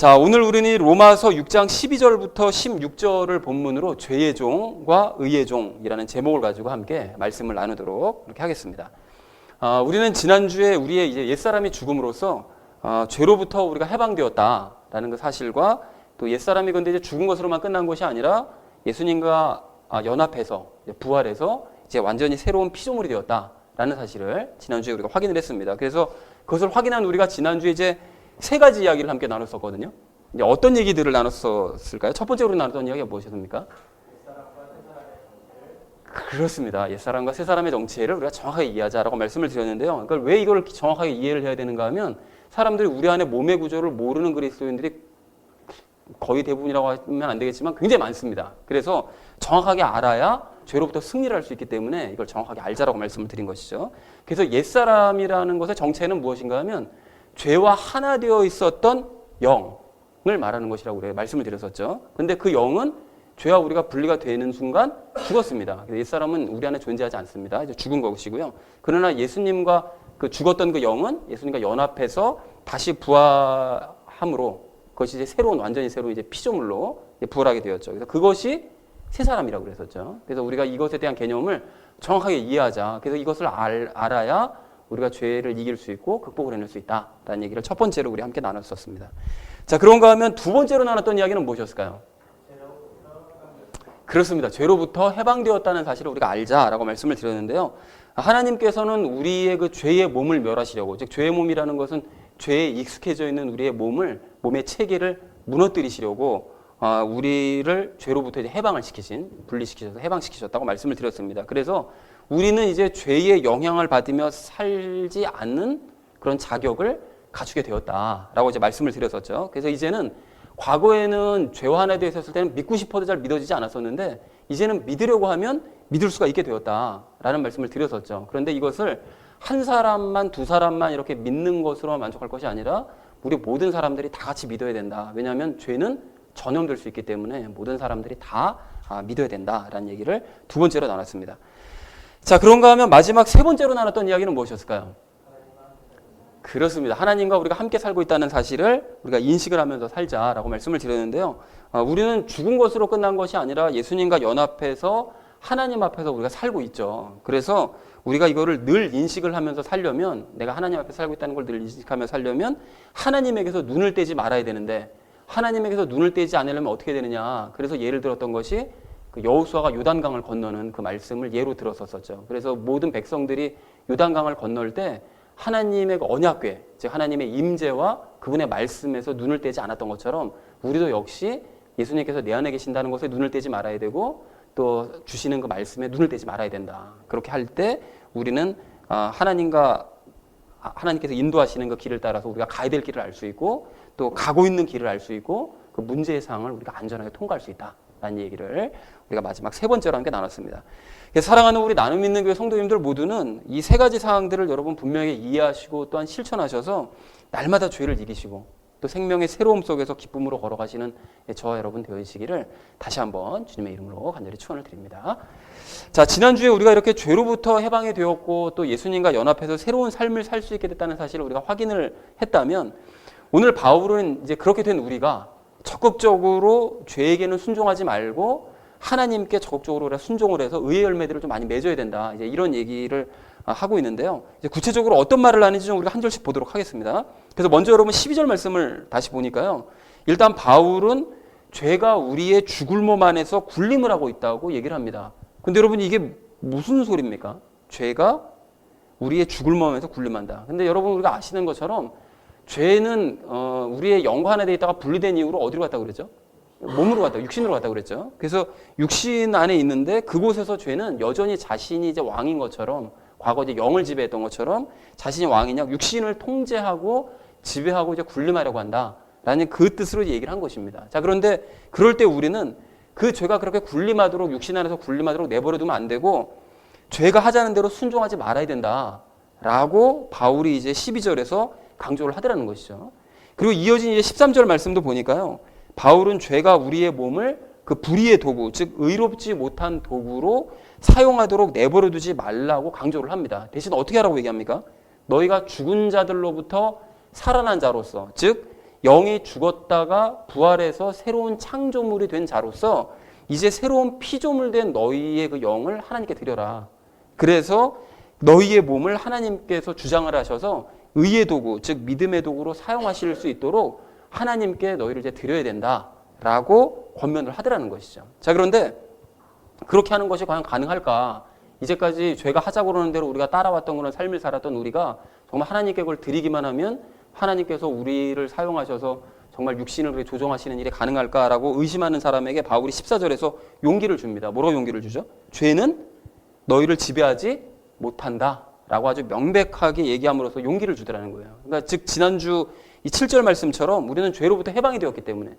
자, 오늘 우리는 로마서 6장 12절부터 16절을 본문으로 죄의 종과 의의 종이라는 제목을 가지고 함께 말씀을 나누도록 그렇게 하겠습니다. 우리는 지난주에 우리의 이제 옛사람이 죽음으로써 죄로부터 우리가 해방되었다라는 그 사실과 또 옛사람이 근데 이제 죽은 것으로만 끝난 것이 아니라 예수님과 연합해서 부활해서 이제 완전히 새로운 피조물이 되었다라는 사실을 지난주에 우리가 확인을 했습니다. 그래서 그것을 확인한 우리가 지난주에 이제 세 가지 이야기를 함께 나눴었거든요. 이제 어떤 얘기들을 나눴었을까요? 첫 번째로 나눴던 이야기가 무엇이었습니까? 그렇습니다. 옛사람과 새사람의 정체를 우리가 정확하게 이해하자라고 말씀을 드렸는데요. 그러니까 왜 이걸 정확하게 이해를 해야 되는가 하면 사람들이 우리 안에 몸의 구조를 모르는 그리스도인들이 거의 대부분이라고 하면 안 되겠지만 굉장히 많습니다. 그래서 정확하게 알아야 죄로부터 승리를 할 수 있기 때문에 이걸 정확하게 알자라고 말씀을 드린 것이죠. 그래서 옛사람이라는 것의 정체는 무엇인가 하면 죄와 하나 되어 있었던 영을 말하는 것이라고 우리가 말씀을 드렸었죠. 근데 그 영은 죄와 우리가 분리가 되는 순간 죽었습니다. 옛사람은 우리 안에 존재하지 않습니다. 이제 죽은 것이고요. 그러나 예수님과 그 죽었던 그 영은 예수님과 연합해서 다시 부활함으로 그것이 이제 완전히 새로운 이제 피조물로 부활하게 되었죠. 그래서 그것이 새 사람이라고 그랬었죠. 그래서 우리가 이것에 대한 개념을 정확하게 이해하자. 그래서 이것을 알아야 우리가 죄를 이길 수 있고 극복을 해낼 수 있다라는 얘기를 첫 번째로 우리 함께 나눴었습니다. 자, 그런가 하면 두 번째로 나눴던 이야기는 무엇이었을까요? 그렇습니다. 죄로부터 해방되었다는 사실을 우리가 알자라고 말씀을 드렸는데요. 하나님께서는 우리의 그 죄의 몸을 멸하시려고, 즉 죄의 몸이라는 것은 죄에 익숙해져 있는 우리의 몸의 체계를 무너뜨리시려고 우리를 죄로부터 이제 분리시키셔서 해방시키셨다고 말씀을 드렸습니다. 그래서 우리는 이제 죄의 영향을 받으며 살지 않는 그런 자격을 갖추게 되었다라고 이제 말씀을 드렸었죠. 그래서 이제는 과거에는 죄와 하나 되어 있었을 때는 믿고 싶어도 잘 믿어지지 않았었는데 이제는 믿으려고 하면 믿을 수가 있게 되었다라는 말씀을 드렸었죠. 그런데 이것을 한 사람만, 두 사람만 이렇게 믿는 것으로 만족할 것이 아니라 우리 모든 사람들이 다 같이 믿어야 된다. 왜냐하면 죄는 전염될 수 있기 때문에 모든 사람들이 다 믿어야 된다라는 얘기를 두 번째로 나눴습니다. 자, 그런가 하면 마지막 세 번째로 나눴던 이야기는 무엇이었을까요? 그렇습니다. 하나님과 우리가 함께 살고 있다는 사실을 우리가 인식을 하면서 살자라고 말씀을 드렸는데요. 우리는 죽은 것으로 끝난 것이 아니라 예수님과 연합해서 하나님 앞에서 우리가 살고 있죠. 그래서 우리가 이거를 늘 인식을 하면서 살려면, 내가 하나님 앞에 살고 있다는 걸 늘 인식하며 살려면 하나님에게서 눈을 떼지 말아야 되는데, 하나님에게서 눈을 떼지 않으려면 어떻게 되느냐. 그래서 예를 들었던 것이 그 여호수아가 요단강을 건너는 그 말씀을 예로 들었었죠. 그래서 모든 백성들이 요단강을 건널 때 하나님의 그 언약궤, 즉 하나님의 임재와 그분의 말씀에서 눈을 떼지 않았던 것처럼 우리도 역시 예수님께서 내 안에 계신다는 것에 눈을 떼지 말아야 되고 또 주시는 그 말씀에 눈을 떼지 말아야 된다. 그렇게 할 때 우리는 하나님께서 인도하시는 그 길을 따라서 우리가 가야 될 길을 알 수 있고 또 가고 있는 길을 알 수 있고 그 문제의 상황을 우리가 안전하게 통과할 수 있다라는 얘기를 우리가 마지막 세 번째로 함께 나눴습니다. 사랑하는 우리 나눔 있는 교회 성도님들 모두는 이 세 가지 사항들을 여러분 분명히 이해하시고 또한 실천하셔서 날마다 죄를 이기시고 또 생명의 새로움 속에서 기쁨으로 걸어가시는 저와 여러분 되어지시기를 다시 한번 주님의 이름으로 간절히 축원을 드립니다. 자, 지난주에 우리가 이렇게 죄로부터 해방이 되었고 또 예수님과 연합해서 새로운 삶을 살 수 있게 됐다는 사실을 우리가 확인을 했다면 오늘 바울은 이제 그렇게 된 우리가 적극적으로 죄에게는 순종하지 말고 하나님께 적극적으로 순종을 해서 의의 열매들을 좀 많이 맺어야 된다. 이제 이런 얘기를 하고 있는데요. 이제 구체적으로 어떤 말을 하는지 좀 우리가 한 절씩 보도록 하겠습니다. 그래서 먼저 여러분 12절 말씀을 다시 보니까요. 일단 바울은 죄가 우리의 죽을 몸 안에서 굴림을 하고 있다고 얘기를 합니다. 근데 여러분 이게 무슨 소리입니까? 죄가 우리의 죽을 몸 안에서 굴림한다. 근데 여러분 우리가 아시는 것처럼 죄는 우리의 영과 하나 되어 있다가 분리된 이후로 어디로 갔다고 그랬죠? 몸으로 갔다, 육신으로 갔다고 그랬죠. 그래서 육신 안에 있는데 그곳에서 죄는 여전히 자신이 이제 왕인 것처럼 과거 이제 영을 지배했던 것처럼 자신이 왕이냐 육신을 통제하고 지배하고 이제 군림하려고 한다라는 그 뜻으로 얘기를 한 것입니다. 자, 그런데 그럴 때 우리는 그 죄가 그렇게 군림하도록 육신 안에서 군림하도록 내버려두면 안 되고 죄가 하자는 대로 순종하지 말아야 된다라고 바울이 이제 12절에서 강조를 하더라는 것이죠. 그리고 이어진 이제 13절 말씀도 보니까요. 바울은 죄가 우리의 몸을 그 불의의 도구, 즉 의롭지 못한 도구로 사용하도록 내버려두지 말라고 강조를 합니다. 대신 어떻게 하라고 얘기합니까? 너희가 죽은 자들로부터 살아난 자로서, 즉 영이 죽었다가 부활해서 새로운 창조물이 된 자로서 이제 새로운 피조물 된 너희의 그 영을 하나님께 드려라. 그래서 너희의 몸을 하나님께서 주장을 하셔서 의의 도구, 즉 믿음의 도구로 사용하실 수 있도록 하나님께 너희를 이제 드려야 된다라고 권면을 하더라는 것이죠. 자, 그런데 그렇게 하는 것이 과연 가능할까? 이제까지 죄가 하자고 그러는 대로 우리가 따라왔던 그런 삶을 살았던 우리가 정말 하나님께 그걸 드리기만 하면 하나님께서 우리를 사용하셔서 정말 육신을 그렇게 조정하시는 일이 가능할까라고 의심하는 사람에게 바울이 14절에서 용기를 줍니다. 뭐라고 용기를 주죠? 죄는 너희를 지배하지 못한다 라고 아주 명백하게 얘기함으로써 용기를 주더라는 거예요. 그러니까 즉 지난주 이 7절 말씀처럼 우리는 죄로부터 해방이 되었기 때문에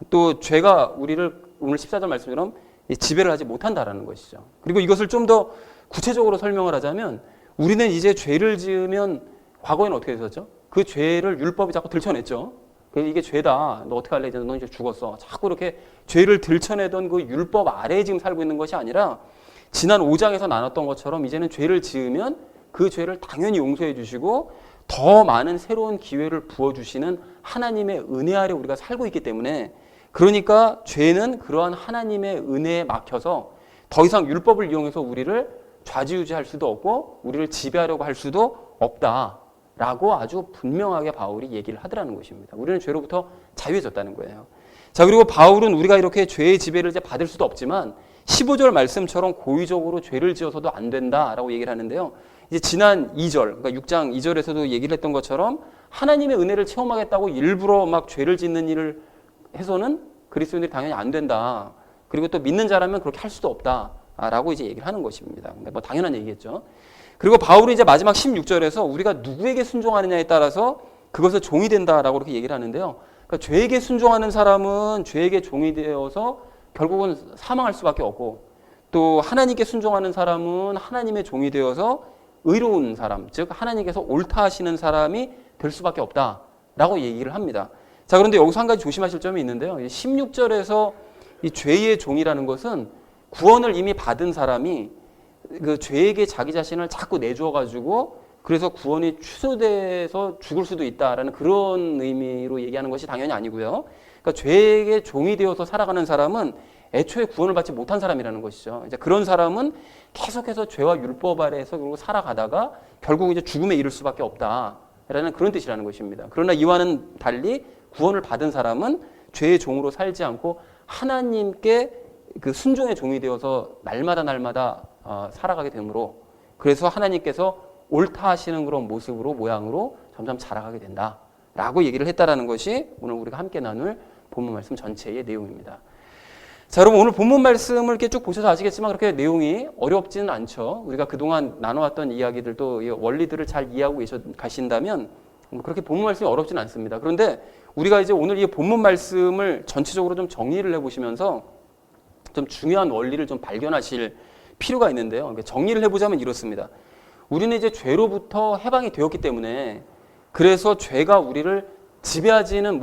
또 죄가 우리를 오늘 14절 말씀처럼 지배를 하지 못한다라는 것이죠. 그리고 이것을 좀 더 구체적으로 설명을 하자면 우리는 이제 죄를 지으면 과거에는 어떻게 됐었죠? 그 죄를 율법이 자꾸 들춰냈죠. 이게 죄다. 너 어떻게 할래? 너 이제 죽었어. 자꾸 이렇게 죄를 들춰내던 그 율법 아래에 지금 살고 있는 것이 아니라 지난 5장에서 나눴던 것처럼 이제는 죄를 지으면 그 죄를 당연히 용서해 주시고 더 많은 새로운 기회를 부어주시는 하나님의 은혜 아래 우리가 살고 있기 때문에 그러니까 죄는 그러한 하나님의 은혜에 막혀서 더 이상 율법을 이용해서 우리를 좌지우지할 수도 없고 우리를 지배하려고 할 수도 없다라고 아주 분명하게 바울이 얘기를 하더라는 것입니다. 우리는 죄로부터 자유해졌다는 거예요. 자, 그리고 바울은 우리가 이렇게 죄의 지배를 이제 받을 수도 없지만 15절 말씀처럼 고의적으로 죄를 지어서도 안 된다라고 얘기를 하는데요. 이제 지난 2절, 그러니까 6장 2절에서도 얘기를 했던 것처럼 하나님의 은혜를 체험하겠다고 일부러 막 죄를 짓는 일을 해서는 그리스도인들이 당연히 안 된다. 그리고 또 믿는 자라면 그렇게 할 수도 없다라고 이제 얘기를 하는 것입니다. 뭐 당연한 얘기겠죠. 그리고 바울이 이제 마지막 16절에서 우리가 누구에게 순종하느냐에 따라서 그것을 종이 된다라고 그렇게 얘기를 하는데요. 그러니까 죄에게 순종하는 사람은 죄에게 종이 되어서 결국은 사망할 수밖에 없고 또 하나님께 순종하는 사람은 하나님의 종이 되어서 의로운 사람, 즉 하나님께서 옳다 하시는 사람이 될 수밖에 없다라고 얘기를 합니다. 자, 그런데 여기서 한 가지 조심하실 점이 있는데요. 16절에서 이 죄의 종이라는 것은 구원을 이미 받은 사람이 그 죄에게 자기 자신을 자꾸 내주어 가지고 그래서 구원이 취소돼서 죽을 수도 있다라는 그런 의미로 얘기하는 것이 당연히 아니고요. 그러니까 죄에게 종이 되어서 살아가는 사람은 애초에 구원을 받지 못한 사람이라는 것이죠. 이제 그런 사람은 계속해서 죄와 율법 아래에서 그리고 살아가다가 결국 이제 죽음에 이를 수밖에 없다라는 그런 뜻이라는 것입니다. 그러나 이와는 달리 구원을 받은 사람은 죄의 종으로 살지 않고 하나님께 그 순종의 종이 되어서 날마다 살아가게 되므로 그래서 하나님께서 옳다 하시는 그런 모습으로 모양으로 점점 자라가게 된다라고 얘기를 했다라는 것이 오늘 우리가 함께 나눌 본문 말씀 전체의 내용입니다. 자, 여러분 오늘 본문 말씀을 이렇게 쭉 보셔서 아시겠지만 그렇게 내용이 어렵지는 않죠. 우리가 그동안 나눠왔던 이야기들도 이 원리들을 잘 이해하고 가신다면 그렇게 본문 말씀이 어렵지는 않습니다. 그런데 우리가 이제 오늘 이 본문 말씀을 전체적으로 좀 정리를 해보시면서 좀 중요한 원리를 좀 발견하실 필요가 있는데요. 정리를 해보자면 이렇습니다. 우리는 이제 죄로부터 해방이 되었기 때문에 그래서 죄가 우리를 지배하지는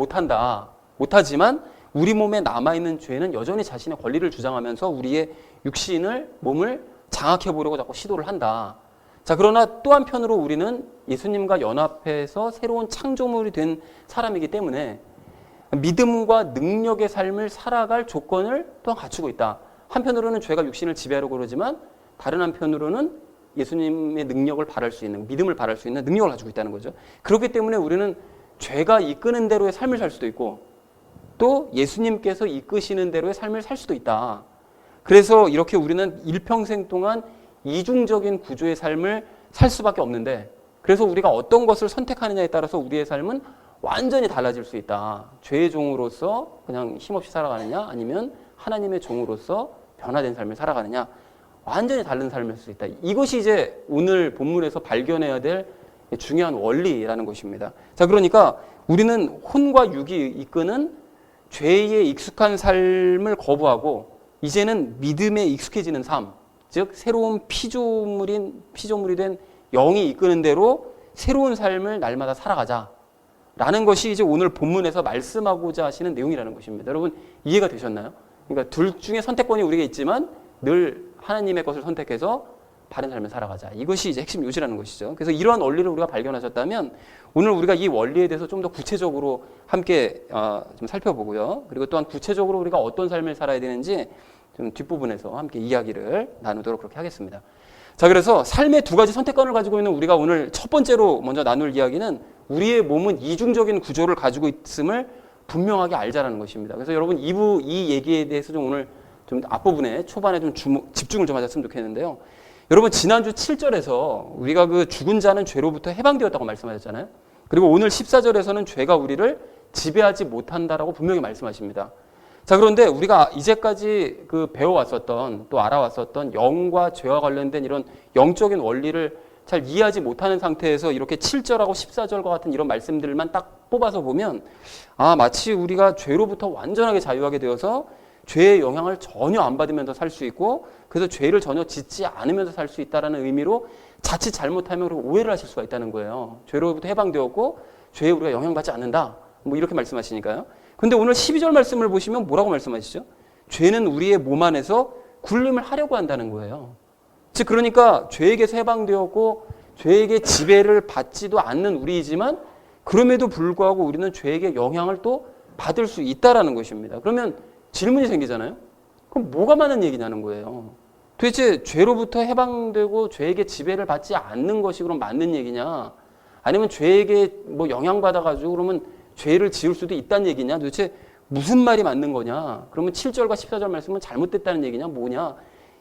못하지만 우리 몸에 남아있는 죄는 여전히 자신의 권리를 주장하면서 우리의 육신을, 몸을 장악해 보려고 자꾸 시도를 한다. 자, 그러나 또 한편으로 우리는 예수님과 연합해서 새로운 창조물이 된 사람이기 때문에 믿음과 능력의 삶을 살아갈 조건을 또한 갖추고 있다. 한편으로는 죄가 육신을 지배하려고 그러지만 다른 한편으로는 예수님의 능력을 바랄 수 있는, 믿음을 바랄 수 있는 능력을 가지고 있다는 거죠. 그렇기 때문에 우리는 죄가 이끄는 대로의 삶을 살 수도 있고 또 예수님께서 이끄시는 대로의 삶을 살 수도 있다. 그래서 이렇게 우리는 일평생 동안 이중적인 구조의 삶을 살 수밖에 없는데 그래서 우리가 어떤 것을 선택하느냐에 따라서 우리의 삶은 완전히 달라질 수 있다. 죄의 종으로서 그냥 힘없이 살아가느냐 아니면 하나님의 종으로서 변화된 삶을 살아가느냐 완전히 다른 삶을 살 수 있다. 이것이 이제 오늘 본문에서 발견해야 될 중요한 원리라는 것입니다. 자, 그러니까 우리는 혼과 육이 이끄는 죄에 익숙한 삶을 거부하고 이제는 믿음에 익숙해지는 삶, 즉 새로운 피조물이 된 영이 이끄는 대로 새로운 삶을 날마다 살아가자라는 것이 이제 오늘 본문에서 말씀하고자 하시는 내용이라는 것입니다. 여러분 이해가 되셨나요? 그러니까 둘 중에 선택권이 우리에게 있지만 늘 하나님의 것을 선택해서 바른 삶을 살아가자. 이것이 이제 핵심 요지라는 것이죠. 그래서 이러한 원리를 우리가 발견하셨다면 오늘 우리가 이 원리에 대해서 좀 더 구체적으로 함께 좀 살펴보고요. 그리고 또한 구체적으로 우리가 어떤 삶을 살아야 되는지 좀 뒷부분에서 함께 이야기를 나누도록 그렇게 하겠습니다. 자, 그래서 삶의 두 가지 선택권을 가지고 있는 우리가 오늘 첫 번째로 먼저 나눌 이야기는 우리의 몸은 이중적인 구조를 가지고 있음을 분명하게 알자라는 것입니다. 그래서 여러분 이 얘기에 대해서 좀 오늘 좀 앞부분에 초반에 좀 집중을 좀 하셨으면 좋겠는데요. 여러분 지난주 7절에서 우리가 그 죽은 자는 죄로부터 해방되었다고 말씀하셨잖아요. 그리고 오늘 14절에서는 죄가 우리를 지배하지 못한다라고 분명히 말씀하십니다. 자, 그런데 우리가 이제까지 그 배워왔었던 또 알아왔었던 영과 죄와 관련된 이런 영적인 원리를 잘 이해하지 못하는 상태에서 이렇게 7절하고 14절과 같은 이런 말씀들만 딱 뽑아서 보면 마치 우리가 죄로부터 완전하게 자유하게 되어서 죄의 영향을 전혀 안 받으면서 살 수 있고 그래서 죄를 전혀 짓지 않으면서 살 수 있다는 의미로 자칫 잘못하면 오해를 하실 수가 있다는 거예요. 죄로부터 해방되었고 죄에 우리가 영향받지 않는다. 뭐 이렇게 말씀하시니까요. 근데 오늘 12절 말씀을 보시면 뭐라고 말씀하시죠? 죄는 우리의 몸 안에서 굴림을 하려고 한다는 거예요. 즉 그러니까 죄에게서 해방되었고 죄에게 지배를 받지도 않는 우리이지만 그럼에도 불구하고 우리는 죄에게 영향을 또 받을 수 있다라는 것입니다. 그러면 질문이 생기잖아요. 그럼 뭐가 많은 얘기냐는 거예요. 도대체 죄로부터 해방되고 죄에게 지배를 받지 않는 것이 그럼 맞는 얘기냐? 아니면 죄에게 뭐 영향받아가지고 그러면 죄를 지을 수도 있다는 얘기냐? 도대체 무슨 말이 맞는 거냐? 그러면 7절과 14절 말씀은 잘못됐다는 얘기냐? 뭐냐?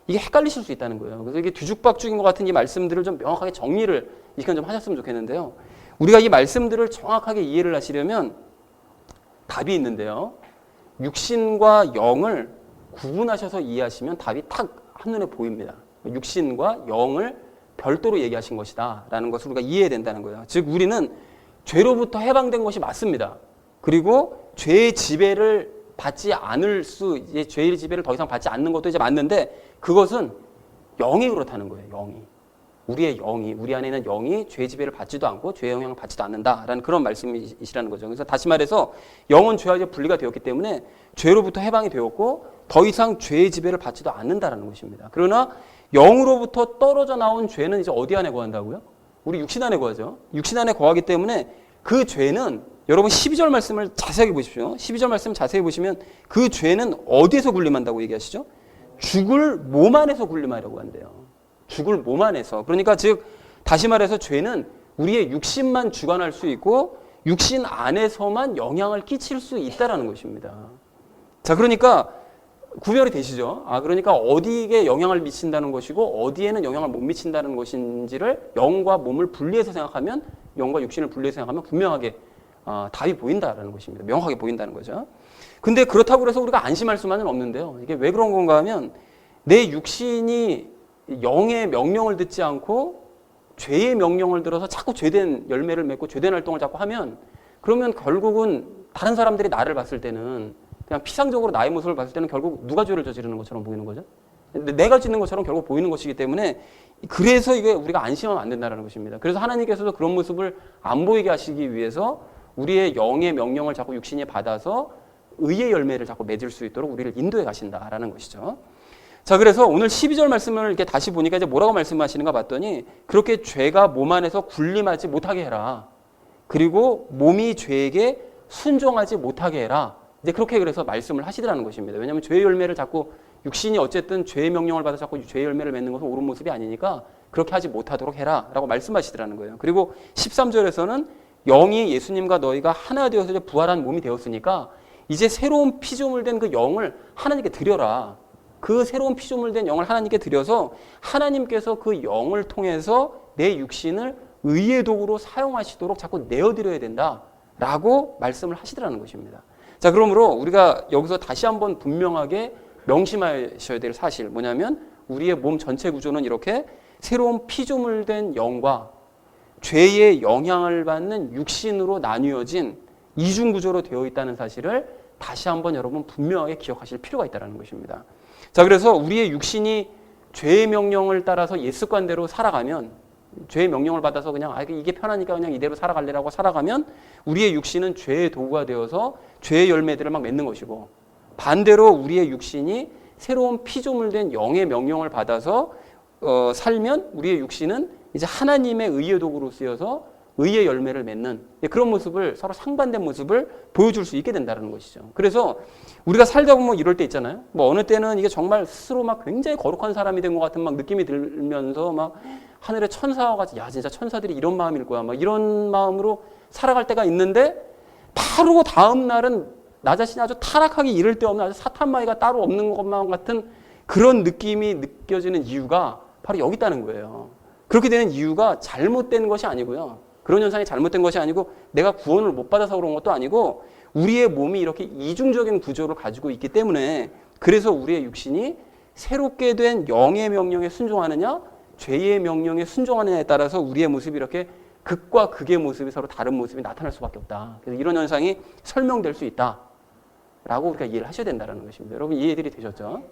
이게 헷갈리실 수 있다는 거예요. 그래서 이게 뒤죽박죽인 것 같은 이 말씀들을 좀 명확하게 정리를 이 시간 좀 하셨으면 좋겠는데요. 우리가 이 말씀들을 정확하게 이해를 하시려면 답이 있는데요. 육신과 영을 구분하셔서 이해하시면 답이 탁 한눈에 보입니다. 육신과 영을 별도로 얘기하신 것이다 라는 것을 우리가 이해해야 된다는 거예요. 즉 우리는 죄로부터 해방된 것이 맞습니다. 그리고 죄의 지배를 받지 않을 수, 이제 죄의 지배를 더 이상 받지 않는 것도 이제 맞는데 그것은 영이 그렇다는 거예요. 영이. 우리의 영이, 우리 안에 있는 영이 죄의 지배를 받지도 않고 죄의 영향을 받지도 않는다라는 그런 말씀이시라는 거죠. 그래서 다시 말해서 영은 죄와 이제 분리가 되었기 때문에 죄로부터 해방이 되었고 더 이상 죄의 지배를 받지도 않는다라는 것입니다. 그러나 영으로부터 떨어져 나온 죄는 이제 어디 안에 거한다고요? 우리 육신 안에 거하죠. 육신 안에 거하기 때문에 그 죄는 여러분 12절 말씀을 자세하게 보십시오. 12절 말씀 자세히 보시면 그 죄는 어디에서 군림한다고 얘기하시죠? 죽을 몸 안에서 군림하려고 한대요. 죽을 몸 안에서. 그러니까 즉 다시 말해서 죄는 우리의 육신만 주관할 수 있고 육신 안에서만 영향을 끼칠 수 있다라는 것입니다. 자, 그러니까 구별이 되시죠? 그러니까 어디에 영향을 미친다는 것이고 어디에는 영향을 못 미친다는 것인지를 영과 몸을 분리해서 생각하면 영과 육신을 분리해서 생각하면 분명하게 답이 보인다라는 것입니다. 명확하게 보인다는 거죠. 근데 그렇다고 해서 우리가 안심할 수만은 없는데요. 이게 왜 그런 건가 하면 내 육신이 영의 명령을 듣지 않고 죄의 명령을 들어서 자꾸 죄된 열매를 맺고 죄된 활동을 자꾸 하면 그러면 결국은 다른 사람들이 나를 봤을 때는 그냥 피상적으로 나의 모습을 봤을 때는 결국 누가 죄를 저지르는 것처럼 보이는 거죠. 내가 짓는 것처럼 결국 보이는 것이기 때문에 그래서 이게 우리가 안심하면 안 된다는 것입니다. 그래서 하나님께서도 그런 모습을 안 보이게 하시기 위해서 우리의 영의 명령을 자꾸 육신이 받아서 의의 열매를 자꾸 맺을 수 있도록 우리를 인도해 가신다라는 것이죠. 자, 그래서 오늘 12절 말씀을 이렇게 다시 보니까 이제 뭐라고 말씀하시는가 봤더니 그렇게 죄가 몸 안에서 군림하지 못하게 해라. 그리고 몸이 죄에게 순종하지 못하게 해라. 이제 그렇게 그래서 말씀을 하시더라는 것입니다. 왜냐하면 죄의 열매를 자꾸 육신이 어쨌든 죄의 명령을 받아 자꾸 죄의 열매를 맺는 것은 옳은 모습이 아니니까 그렇게 하지 못하도록 해라 라고 말씀하시더라는 거예요. 그리고 13절에서는 영이 예수님과 너희가 하나 되어서 이제 부활한 몸이 되었으니까 이제 새로운 피조물 된 그 영을 하나님께 드려라. 그 새로운 피조물 된 영을 하나님께 드려서 하나님께서 그 영을 통해서 내 육신을 의의 도구로 사용하시도록 자꾸 내어드려야 된다라고 말씀을 하시더라는 것입니다. 자, 그러므로 우리가 여기서 다시 한번 분명하게 명심하셔야 될 사실 뭐냐면 우리의 몸 전체 구조는 이렇게 새로운 피조물 된 영과 죄의 영향을 받는 육신으로 나뉘어진 이중 구조로 되어 있다는 사실을 다시 한번 여러분 분명하게 기억하실 필요가 있다는 것입니다. 자, 그래서 우리의 육신이 죄의 명령을 따라서 옛 습관대로 살아가면 죄의 명령을 받아서 그냥 이게 편하니까 그냥 이대로 살아갈래라고 살아가면 우리의 육신은 죄의 도구가 되어서 죄의 열매들을 막 맺는 것이고 반대로 우리의 육신이 새로운 피조물 된 영의 명령을 받아서 살면 우리의 육신은 이제 하나님의 의의 도구로 쓰여서 의의 열매를 맺는 그런 모습을 서로 상반된 모습을 보여줄 수 있게 된다는 것이죠. 그래서 우리가 살다 보면 이럴 때 있잖아요. 뭐 어느 때는 이게 정말 스스로 막 굉장히 거룩한 사람이 된 것 같은 막 느낌이 들면서 막 하늘의 천사와 같이 야 진짜 천사들이 이런 마음일 거야 막 이런 마음으로 살아갈 때가 있는데 바로 다음 날은 나 자신이 아주 타락하기 이를 데 없는 아주 사탄마귀가 따로 없는 것만 같은 그런 느낌이 느껴지는 이유가 바로 여기 있다는 거예요. 그렇게 되는 이유가 잘못된 것이 아니고요. 그런 현상이 잘못된 것이 아니고 내가 구원을 못 받아서 그런 것도 아니고 우리의 몸이 이렇게 이중적인 구조를 가지고 있기 때문에 그래서 우리의 육신이 새롭게 된 영의 명령에 순종하느냐 죄의 명령에 순종하느냐에 따라서 우리의 모습이 이렇게 극과 극의 모습이 서로 다른 모습이 나타날 수밖에 없다. 그래서 이런 현상이 설명될 수 있다라고 우리가 이해를 하셔야 된다는 것입니다. 여러분 이해들이 되셨죠?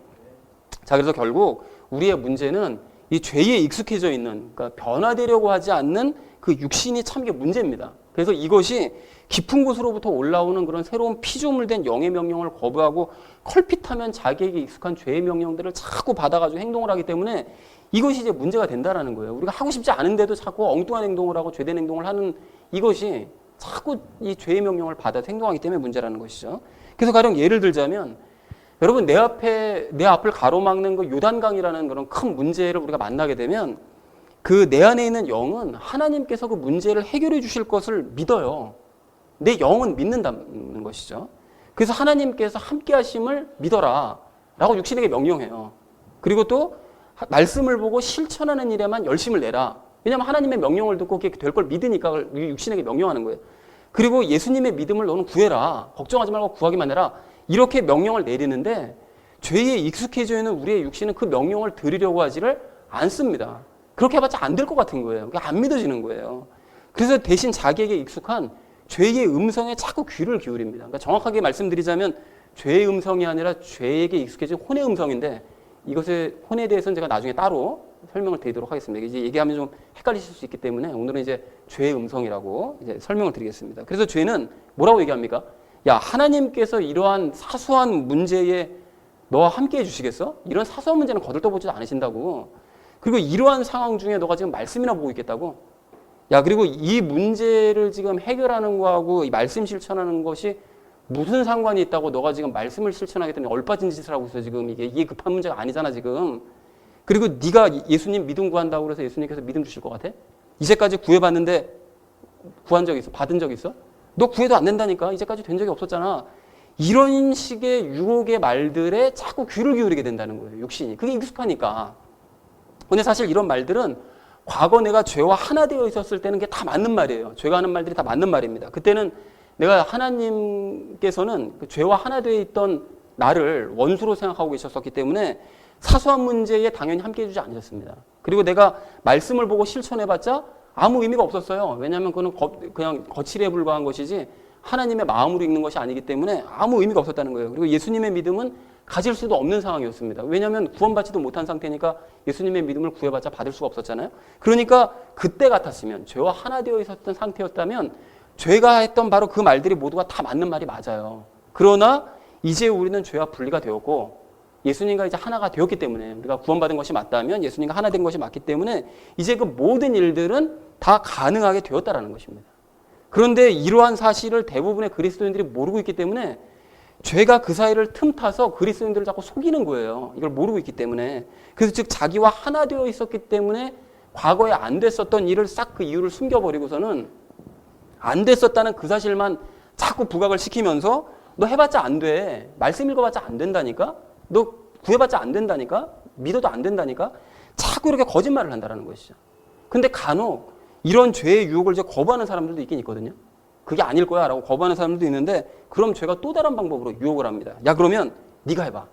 자, 그래서 결국 우리의 문제는 이 죄에 익숙해져 있는, 그러니까 변화되려고 하지 않는 그 육신이 참 이게 문제입니다. 그래서 이것이 깊은 곳으로부터 올라오는 그런 새로운 피조물된 영의 명령을 거부하고 컬핏하면 자기에게 익숙한 죄의 명령들을 자꾸 받아가지고 행동을 하기 때문에 이것이 이제 문제가 된다는 거예요. 우리가 하고 싶지 않은데도 자꾸 엉뚱한 행동을 하고 죄된 행동을 하는 이것이 자꾸 이 죄의 명령을 받아서 행동하기 때문에 문제라는 것이죠. 그래서 가령 예를 들자면 여러분 내 앞을 가로막는 그 요단강이라는 그런 큰 문제를 우리가 만나게 되면 그 내 안에 있는 영은 하나님께서 그 문제를 해결해 주실 것을 믿어요. 내 영은 믿는다는 것이죠. 그래서 하나님께서 함께 하심을 믿어라 라고 육신에게 명령해요. 그리고 또 말씀을 보고 실천하는 일에만 열심을 내라. 왜냐하면 하나님의 명령을 듣고 그게 될 걸 믿으니까 육신에게 명령하는 거예요. 그리고 예수님의 믿음을 너는 구해라. 걱정하지 말고 구하기만 해라. 이렇게 명령을 내리는데 죄에 익숙해져 있는 우리의 육신은 그 명령을 들으려고 하지를 않습니다. 그렇게 해봤자 안 될 것 같은 거예요. 안 믿어지는 거예요. 그래서 대신 자기에게 익숙한 죄의 음성에 자꾸 귀를 기울입니다. 그러니까 정확하게 말씀드리자면 죄의 음성이 아니라 죄에게 익숙해진 혼의 음성인데 이것의 혼에 대해서는 제가 나중에 따로 설명을 드리도록 하겠습니다. 이제 얘기하면 좀 헷갈리실 수 있기 때문에 오늘은 이제 죄의 음성이라고 이제 설명을 드리겠습니다. 그래서 죄는 뭐라고 얘기합니까? 야, 하나님께서 이러한 사소한 문제에 너와 함께 해주시겠어? 이런 사소한 문제는 거들떠보지도 않으신다고. 그리고 이러한 상황 중에 너가 지금 말씀이나 보고 있겠다고. 야, 그리고 이 문제를 지금 해결하는 거하고 이 말씀 실천하는 것이 무슨 상관이 있다고 너가 지금 말씀을 실천하겠다니 얼빠진 짓을 하고 있어. 지금 이게 급한 문제가 아니잖아 지금. 그리고 네가 예수님 믿음 구한다고 그래서 예수님께서 믿음 주실 것 같아? 이제까지 구해봤는데 구한 적 있어? 받은 적 있어? 너 구해도 안 된다니까. 이제까지 된 적이 없었잖아. 이런 식의 유혹의 말들에 자꾸 귀를 기울이게 된다는 거예요. 육신이. 그게 익숙하니까. 근데 사실 이런 말들은 과거 내가 죄와 하나 되어 있었을 때는 그게 다 맞는 말이에요. 죄가 하는 말들이 다 맞는 말입니다. 그때는 내가 하나님께서는 그 죄와 하나 되어 있던 나를 원수로 생각하고 계셨었기 때문에 사소한 문제에 당연히 함께 해주지 않으셨습니다. 그리고 내가 말씀을 보고 실천해봤자 아무 의미가 없었어요. 왜냐하면 그건 그냥 거칠에 불과한 것이지 하나님의 마음으로 읽는 것이 아니기 때문에 아무 의미가 없었다는 거예요. 그리고 예수님의 믿음은 가질 수도 없는 상황이었습니다. 왜냐하면 구원받지도 못한 상태니까 예수님의 믿음을 구해봤자 받을 수가 없었잖아요. 그러니까 그때 같았으면 죄와 하나 되어 있었던 상태였다면 죄가 했던 바로 그 말들이 모두가 다 맞는 말이 맞아요. 그러나 이제 우리는 죄와 분리가 되었고 예수님과 이제 하나가 되었기 때문에 우리가 구원받은 것이 맞다면 예수님과 하나 된 것이 맞기 때문에 이제 그 모든 일들은 다 가능하게 되었다라는 것입니다. 그런데 이러한 사실을 대부분의 그리스도인들이 모르고 있기 때문에 죄가 그 사이를 틈타서 그리스도인들을 자꾸 속이는 거예요. 이걸 모르고 있기 때문에. 그래서 즉 자기와 하나 되어 있었기 때문에 과거에 안 됐었던 일을 싹 그 이유를 숨겨버리고서는 안 됐었다는 그 사실만 자꾸 부각을 시키면서 너 해봤자 안 돼. 말씀 읽어봤자 안 된다니까. 너 구해봤자 안 된다니까. 믿어도 안 된다니까. 자꾸 이렇게 거짓말을 한다는 것이죠. 근데 간혹 이런 죄의 유혹을 이제 거부하는 사람들도 있긴 있거든요. 그게 아닐 거야 라고 거부하는 사람들도 있는데 그럼 죄가 또 다른 방법으로 유혹을 합니다. 야, 그러면 네가 해봐.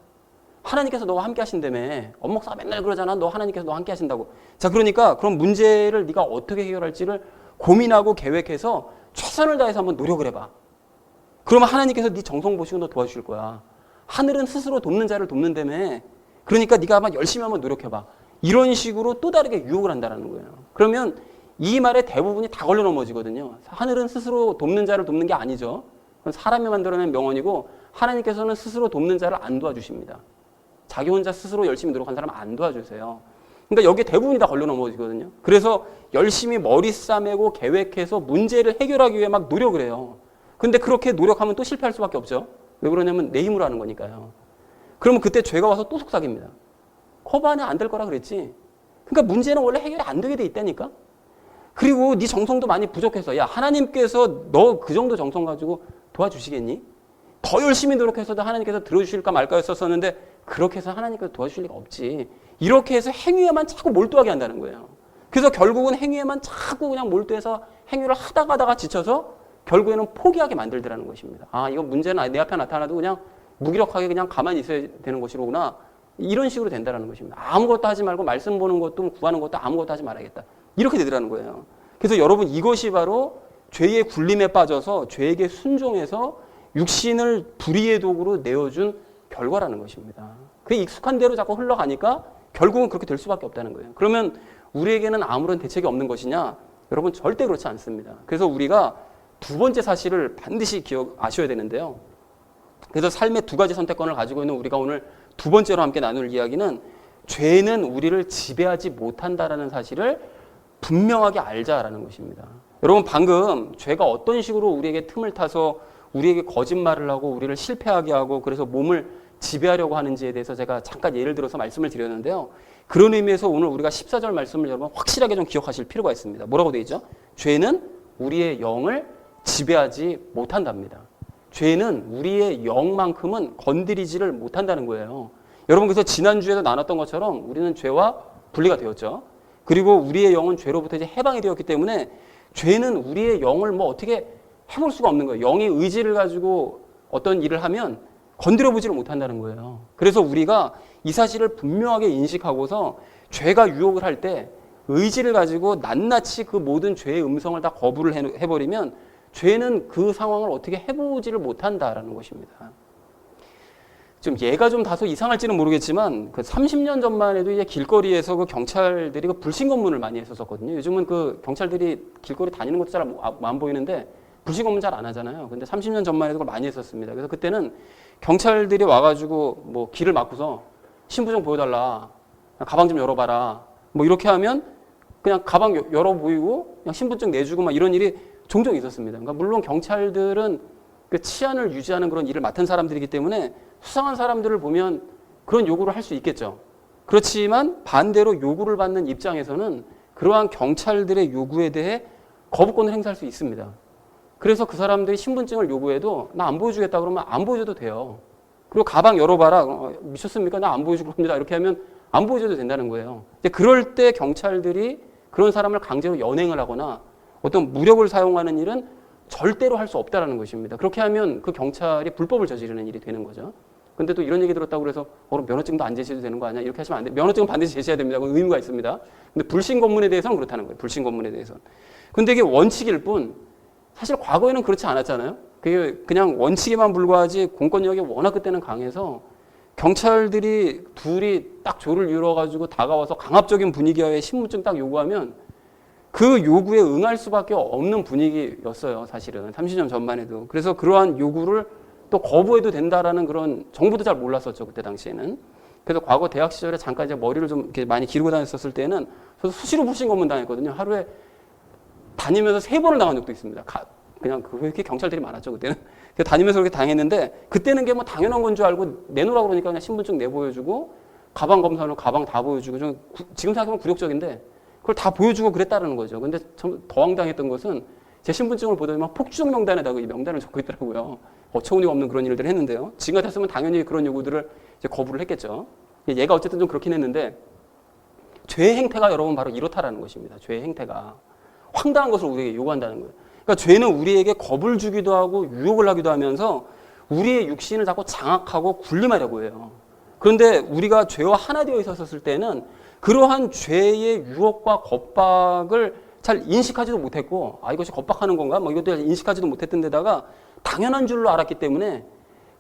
하나님께서 너와 함께 하신다며. 엄목사가 맨날 그러잖아. 너 하나님께서 너와 함께 하신다고. 자, 그러니까 그럼 문제를 네가 어떻게 해결할지를 고민하고 계획해서 최선을 다해서 한번 노력을 해봐. 그러면 하나님께서 네 정성 보시고 너 도와주실 거야. 하늘은 스스로 돕는 자를 돕는다며. 그러니까 네가 한번 열심히 한번 노력해봐. 이런 식으로 또 다르게 유혹을 한다는 거예요. 그러면 이 말의 대부분이 다 걸려 넘어지거든요. 하늘은 스스로 돕는 자를 돕는 게 아니죠. 그건 사람이 만들어낸 명언이고 하나님께서는 스스로 돕는 자를 안 도와주십니다. 자기 혼자 스스로 열심히 노력한 사람 안 도와주세요. 그러니까 여기에 대부분이 다 걸려 넘어지거든요. 그래서 열심히 머리 싸매고 계획해서 문제를 해결하기 위해 막 노력을 해요. 근데 그렇게 노력하면 또 실패할 수밖에 없죠. 왜 그러냐면 내 힘으로 하는 거니까요. 그러면 그때 죄가 와서 또 속삭입니다. 커버 안에 안 될 거라 그랬지. 그러니까 문제는 원래 해결이 안 되게 돼 있다니까. 그리고 네 정성도 많이 부족해서 야 하나님께서 너 그 정도 정성 가지고 도와주시겠니? 더 열심히 노력해서도 하나님께서 들어주실까 말까 했었는데 그렇게 해서 하나님께서 도와주실 리가 없지. 이렇게 해서 행위에만 자꾸 몰두하게 한다는 거예요. 그래서 결국은 행위에만 자꾸 그냥 몰두해서 행위를 하다가 지쳐서 결국에는 포기하게 만들더라는 것입니다. 아 이거 문제는 내 앞에 나타나도 그냥 무기력하게 그냥 가만히 있어야 되는 것이로구나. 이런 식으로 된다는 것입니다. 아무것도 하지 말고 말씀 보는 것도 구하는 것도 아무것도 하지 말아야겠다. 이렇게 되더라는 거예요. 그래서 여러분 이것이 바로 죄의 굴림에 빠져서 죄에게 순종해서 육신을 불의의 도구로 내어준 결과라는 것입니다. 그 익숙한 대로 자꾸 흘러가니까 결국은 그렇게 될 수밖에 없다는 거예요. 그러면 우리에게는 아무런 대책이 없는 것이냐? 여러분 절대 그렇지 않습니다. 그래서 우리가 두 번째 사실을 반드시 아셔야 되는데요. 그래서 삶의 두 가지 선택권을 가지고 있는 우리가 오늘 두 번째로 함께 나눌 이야기는 죄는 우리를 지배하지 못한다라는 사실을 분명하게 알자라는 것입니다. 여러분 방금 죄가 어떤 식으로 우리에게 틈을 타서 우리에게 거짓말을 하고 우리를 실패하게 하고 그래서 몸을 지배하려고 하는지에 대해서 제가 잠깐 예를 들어서 말씀을 드렸는데요. 그런 의미에서 오늘 우리가 14절 말씀을 여러분 확실하게 좀 기억하실 필요가 있습니다. 뭐라고 되어 있죠? 죄는 우리의 영을 지배하지 못한답니다. 죄는 우리의 영만큼은 건드리지를 못한다는 거예요. 여러분 그래서 지난주에도 나눴던 것처럼 우리는 죄와 분리가 되었죠. 그리고 우리의 영은 죄로부터 이제 해방이 되었기 때문에 죄는 우리의 영을 뭐 어떻게 해볼 수가 없는 거예요. 영의 의지를 가지고 어떤 일을 하면 건드려 보지를 못한다는 거예요. 그래서 우리가 이 사실을 분명하게 인식하고서 죄가 유혹을 할 때 의지를 가지고 낱낱이 그 모든 죄의 음성을 다 거부를 해버리면 죄는 그 상황을 어떻게 해보지를 못한다라는 것입니다. 좀 얘가 좀 다소 이상할지는 모르겠지만 그 30년 전만 해도 이제 길거리에서 그 경찰들이 그 불신검문을 많이 했었거든요. 요즘은 그 경찰들이 길거리 다니는 것도 잘 안 보이는데 불신검문 잘 안 하잖아요. 근데 30년 전만 해도 그걸 많이 했었습니다. 그래서 그때는 경찰들이 와가지고 뭐 길을 막고서 신분 좀 보여달라, 가방 좀 열어봐라, 뭐 이렇게 하면 그냥 가방 열어 보이고 그냥 신분증 내주고 막 이런 일이 종종 있었습니다. 그러니까 물론 경찰들은 그 치안을 유지하는 그런 일을 맡은 사람들이기 때문에 수상한 사람들을 보면 그런 요구를 할 수 있겠죠. 그렇지만 반대로 요구를 받는 입장에서는 그러한 경찰들의 요구에 대해 거부권을 행사할 수 있습니다. 그래서 그 사람들이 신분증을 요구해도 나 안 보여주겠다 그러면 안 보여줘도 돼요. 그리고 가방 열어봐라. 미쳤습니까? 나 안 보여줄 겁니다. 이렇게 하면 안 보여줘도 된다는 거예요. 이제 그럴 때 경찰들이 그런 사람을 강제로 연행을 하거나 어떤 무력을 사용하는 일은 절대로 할 수 없다는 것입니다. 그렇게 하면 그 경찰이 불법을 저지르는 일이 되는 거죠. 근데 또 이런 얘기 들었다고 그래서 그럼 면허증도 안 제시해도 되는 거 아니야? 이렇게 하시면 안 돼. 면허증은 반드시 제시해야 됩니다. 그건 의무가 있습니다. 근데 불신검문에 대해서는 그렇다는 거예요. 불신검문에 대해서는. 근데 이게 원칙일 뿐 사실 과거에는 그렇지 않았잖아요. 그게 그냥 원칙에만 불과하지 공권력이 워낙 그때는 강해서 경찰들이 둘이 딱 조를 이뤄가지고 다가와서 강압적인 분위기하에 신분증 딱 요구하면 그 요구에 응할 수밖에 없는 분위기였어요. 사실은 30년 전만 해도. 그래서 그러한 요구를 또 거부해도 된다라는 그런 정보도 잘 몰랐었죠. 그때 당시에는. 그래서 과거 대학 시절에 잠깐 이제 머리를 좀 이렇게 많이 기르고 다녔었을 때는 저도 수시로 불신검문 당했거든요. 하루에 다니면서 3번을 당한 적도 있습니다. 그냥 왜 이렇게 경찰들이 많았죠. 그때는. 다니면서 그렇게 당했는데 그때는 게 뭐 당연한 건 줄 알고 내놓으라고 그러니까 그냥 신분증 내보여주고 가방 검사는 가방 다 보여주고 좀 지금 생각하면 굴욕적인데 그걸 다 보여주고 그랬다는 거죠. 근데 더 황당했던 것은 제 신분증을 보더니 막 폭주적 명단에다가 이 명단을 적고 있더라고요. 어처구니가 없는 그런 일들을 했는데요. 지금 같았으면 당연히 그런 요구들을 이제 거부를 했겠죠. 얘가 어쨌든 좀 그렇긴 했는데 죄의 행태가 여러분 바로 이렇다라는 것입니다. 죄의 행태가 황당한 것을 우리에게 요구한다는 거예요. 그러니까 죄는 우리에게 겁을 주기도 하고 유혹을 하기도 하면서 우리의 육신을 자꾸 장악하고 굴림하려고 해요. 그런데 우리가 죄와 하나 되어 있었을 때는 그러한 죄의 유혹과 겁박을 잘 인식하지도 못했고 이것이 겁박하는 건가? 뭐 이것도 인식하지도 못했던 데다가 당연한 줄로 알았기 때문에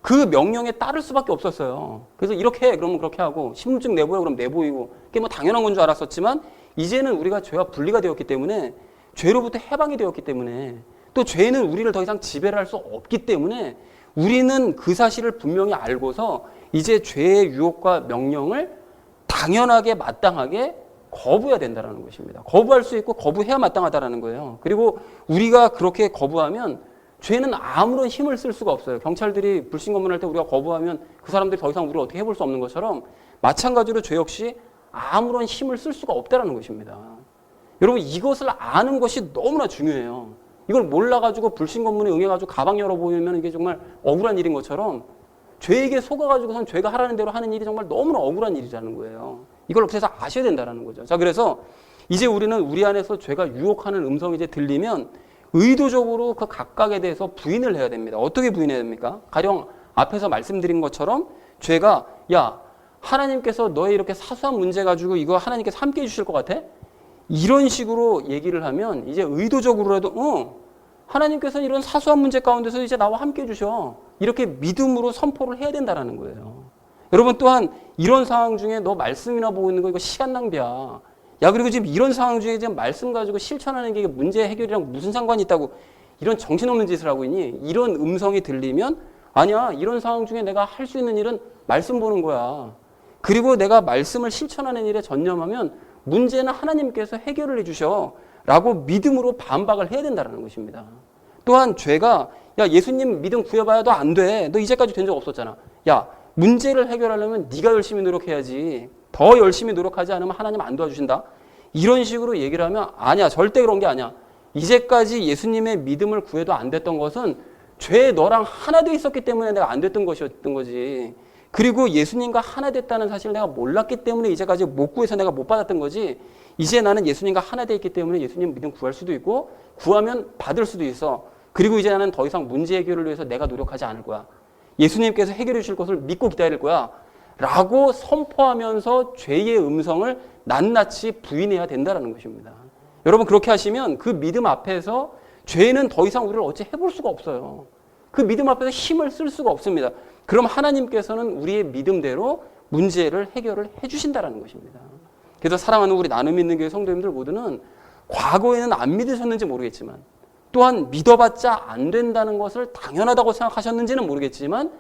그 명령에 따를 수밖에 없었어요. 그래서 이렇게 해 그러면 그렇게 하고 신분증 내보여 그럼 내보이고 그게 뭐 당연한 건 줄 알았었지만 이제는 우리가 죄와 분리가 되었기 때문에 죄로부터 해방이 되었기 때문에 또 죄는 우리를 더 이상 지배를 할 수 없기 때문에 우리는 그 사실을 분명히 알고서 이제 죄의 유혹과 명령을 당연하게 마땅하게 거부해야 된다는 것입니다. 거부할 수 있고 거부해야 마땅하다는 거예요. 그리고 우리가 그렇게 거부하면 죄는 아무런 힘을 쓸 수가 없어요. 경찰들이 불신 검문할 때 우리가 거부하면 그 사람들이 더 이상 우리를 어떻게 해볼 수 없는 것처럼 마찬가지로 죄 역시 아무런 힘을 쓸 수가 없다는 것입니다. 여러분 이것을 아는 것이 너무나 중요해요. 이걸 몰라가지고 불신 검문에 응해가지고 가방 열어보면 이게 정말 억울한 일인 것처럼 죄에게 속아가지고선 죄가 하라는 대로 하는 일이 정말 너무나 억울한 일이라는 거예요. 이걸 그래서 아셔야 된다는 거죠. 자, 그래서 이제 우리는 우리 안에서 죄가 유혹하는 음성이 이제 들리면 의도적으로 그 각각에 대해서 부인을 해야 됩니다. 어떻게 부인해야 됩니까? 가령 앞에서 말씀드린 것처럼 죄가 야 하나님께서 너의 이렇게 사소한 문제 가지고 이거 하나님께서 함께 해주실 것 같아? 이런 식으로 얘기를 하면 이제 의도적으로라도 하나님께서는 이런 사소한 문제 가운데서 이제 나와 함께 해주셔. 이렇게 믿음으로 선포를 해야 된다는 거예요. 여러분 또한 이런 상황 중에 너 말씀이나 보고 있는 거 이거 시간 낭비야. 야 그리고 지금 이런 상황 중에 지금 말씀 가지고 실천하는 게 문제 해결이랑 무슨 상관이 있다고 이런 정신없는 짓을 하고 있니? 이런 음성이 들리면 아니야 이런 상황 중에 내가 할 수 있는 일은 말씀 보는 거야. 그리고 내가 말씀을 실천하는 일에 전념하면 문제는 하나님께서 해결을 해주셔 라고 믿음으로 반박을 해야 된다는 것입니다. 또한 죄가 야 예수님 믿음 구해봐야 너 안 돼. 너 이제까지 된 적 없었잖아. 야 문제를 해결하려면 네가 열심히 노력해야지. 더 열심히 노력하지 않으면 하나님 안 도와주신다. 이런 식으로 얘기를 하면 아니야 절대 그런 게 아니야. 이제까지 예수님의 믿음을 구해도 안 됐던 것은 죄 너랑 하나 돼 있었기 때문에 내가 안 됐던 것이었던 거지. 그리고 예수님과 하나 됐다는 사실을 내가 몰랐기 때문에 이제까지 못 구해서 내가 못 받았던 거지. 이제 나는 예수님과 하나 돼 있기 때문에 예수님 믿음 구할 수도 있고 구하면 받을 수도 있어. 그리고 이제 나는 더 이상 문제 해결을 위해서 내가 노력하지 않을 거야. 예수님께서 해결해 주실 것을 믿고 기다릴 거야. 라고 선포하면서 죄의 음성을 낱낱이 부인해야 된다는 것입니다. 여러분 그렇게 하시면 그 믿음 앞에서 죄는 더 이상 우리를 어찌 해볼 수가 없어요. 그 믿음 앞에서 힘을 쓸 수가 없습니다. 그럼 하나님께서는 우리의 믿음대로 문제를 해결을 해주신다는 것입니다. 그래서 사랑하는 우리 나눔 있는 교회 성도님들 모두는 과거에는 안 믿으셨는지 모르겠지만 또한 믿어봤자 안 된다는 것을 당연하다고 생각하셨는지는 모르겠지만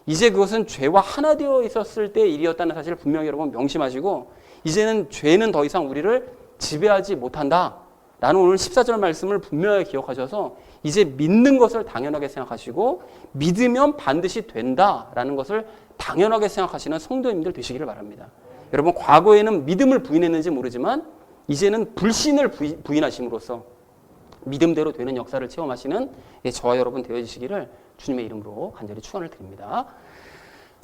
이제 그것은 죄와 하나 되어 있었을 때의 일이었다는 사실을 분명히 여러분 명심하시고 이제는 죄는 더 이상 우리를 지배하지 못한다 라는 오늘 14절 말씀을 분명히 기억하셔서 이제 믿는 것을 당연하게 생각하시고 믿으면 반드시 된다라는 것을 당연하게 생각하시는 성도님들 되시기를 바랍니다. 여러분 과거에는 믿음을 부인했는지 모르지만 이제는 불신을 부인하심으로써 믿음대로 되는 역사를 체험하시는 저와 여러분 되어주시기를 주님의 이름으로 간절히 축원을 드립니다.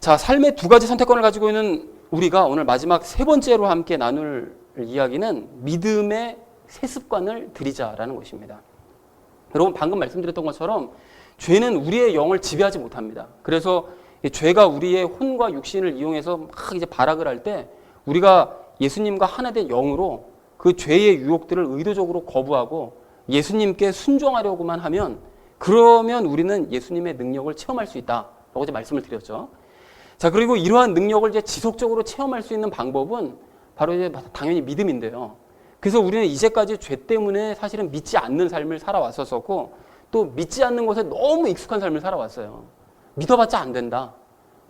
자, 삶의 두 가지 선택권을 가지고 있는 우리가 오늘 마지막 세 번째로 함께 나눌 이야기는 믿음의 새 습관을 들이자라는 것입니다. 여러분 방금 말씀드렸던 것처럼 죄는 우리의 영을 지배하지 못합니다. 그래서 죄가 우리의 혼과 육신을 이용해서 막 이제 발악을 할 때 우리가 예수님과 하나 된 영으로 그 죄의 유혹들을 의도적으로 거부하고 예수님께 순종하려고만 하면 그러면 우리는 예수님의 능력을 체험할 수 있다라고 이제 말씀을 드렸죠. 자, 그리고 이러한 능력을 이제 지속적으로 체험할 수 있는 방법은 바로 이제 당연히 믿음인데요. 그래서 우리는 이제까지 죄 때문에 사실은 믿지 않는 삶을 살아왔었고 또 믿지 않는 것에 너무 익숙한 삶을 살아왔어요. 믿어봤자 안 된다.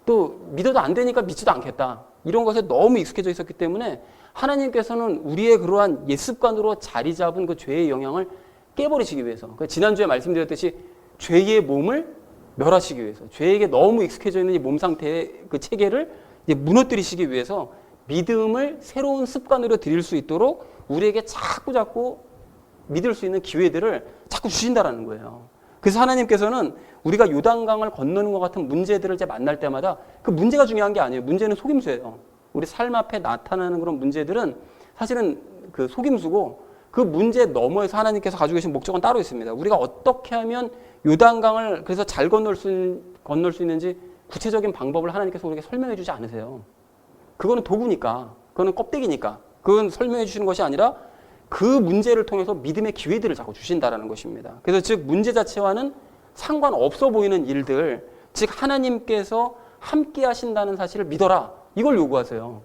또 믿어도 안 되니까 믿지도 않겠다. 이런 것에 너무 익숙해져 있었기 때문에 하나님께서는 우리의 그러한 옛 습관으로 자리 잡은 그 죄의 영향을 깨버리시기 위해서 지난주에 말씀드렸듯이 죄의 몸을 멸하시기 위해서 죄에게 너무 익숙해져 있는 이 몸 상태의 그 체계를 이제 무너뜨리시기 위해서 믿음을 새로운 습관으로 드릴 수 있도록 우리에게 자꾸 믿을 수 있는 기회들을 자꾸 주신다라는 거예요. 그래서 하나님께서는 우리가 요단강을 건너는 것 같은 문제들을 이제 만날 때마다 그 문제가 중요한 게 아니에요. 문제는 속임수예요. 우리 삶 앞에 나타나는 그런 문제들은 사실은 그 속임수고 그 문제 너머에서 하나님께서 가지고 계신 목적은 따로 있습니다. 우리가 어떻게 하면 요단강을 그래서 잘 건널 수 있는지 구체적인 방법을 하나님께서 우리에게 설명해 주지 않으세요. 그거는 도구니까, 그거는 껍데기니까, 그건 설명해 주시는 것이 아니라 그 문제를 통해서 믿음의 기회들을 자꾸 주신다라는 것입니다. 그래서 즉 문제 자체와는 상관없어 보이는 일들, 즉 하나님께서 함께 하신다는 사실을 믿어라. 이걸 요구하세요.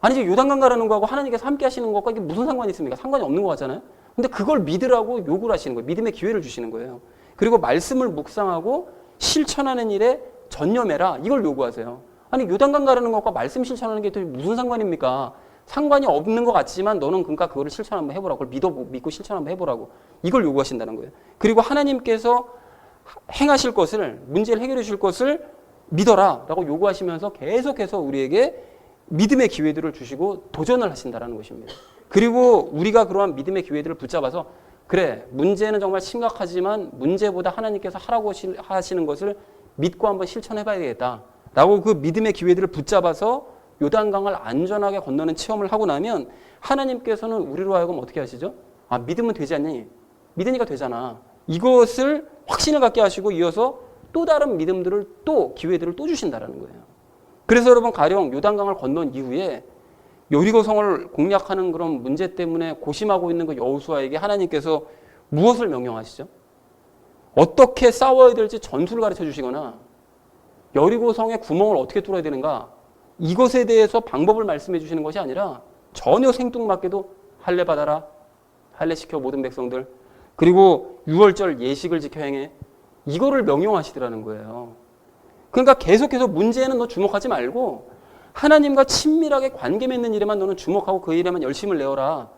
아니 지금 요단강 가라는 거하고 하나님께서 함께 하시는 것과 이게 무슨 상관이 있습니까? 상관이 없는 것 같잖아요. 근데 그걸 믿으라고 요구를 하시는 거예요. 믿음의 기회를 주시는 거예요. 그리고 말씀을 묵상하고 실천하는 일에 전념해라. 이걸 요구하세요. 아니 요단강 가라는 것과 말씀 실천하는 게 또 무슨 상관입니까? 상관이 없는 것 같지만 너는 그러니까 그거를 실천 한번 해보라고. 그걸 믿고 실천 한번 해보라고. 이걸 요구하신다는 거예요. 그리고 하나님께서 행하실 것을, 문제를 해결해 주실 것을 믿어라 라고 요구하시면서 계속해서 우리에게 믿음의 기회들을 주시고 도전을 하신다는 것입니다. 그리고 우리가 그러한 믿음의 기회들을 붙잡아서 그래, 문제는 정말 심각하지만 문제보다 하나님께서 하라고 하시는 것을 믿고 한번 실천해 봐야겠다 라고 그 믿음의 기회들을 붙잡아서 요단강을 안전하게 건너는 체험을 하고 나면 하나님께서는 우리로 하여금 어떻게 하시죠? 아, 믿으면 되지 않니? 믿으니까 되잖아. 이것을 확신을 갖게 하시고 이어서 또 다른 믿음들을 또 기회들을 또 주신다는 거예요. 그래서 여러분 가령 요단강을 건넌 이후에 여리고성을 공략하는 그런 문제 때문에 고심하고 있는 그 여호수아에게 하나님께서 무엇을 명령하시죠? 어떻게 싸워야 될지 전술을 가르쳐 주시거나 여리고성의 구멍을 어떻게 뚫어야 되는가 이것에 대해서 방법을 말씀해 주시는 것이 아니라 전혀 생뚱맞게도 할례 받아라, 할례 시켜 모든 백성들, 그리고 유월절 예식을 지켜 행해, 이거를 명령하시더라는 거예요. 그러니까 계속해서 문제에는 너 주목하지 말고 하나님과 친밀하게 관계 맺는 일에만 너는 주목하고 그 일에만 열심을 내어라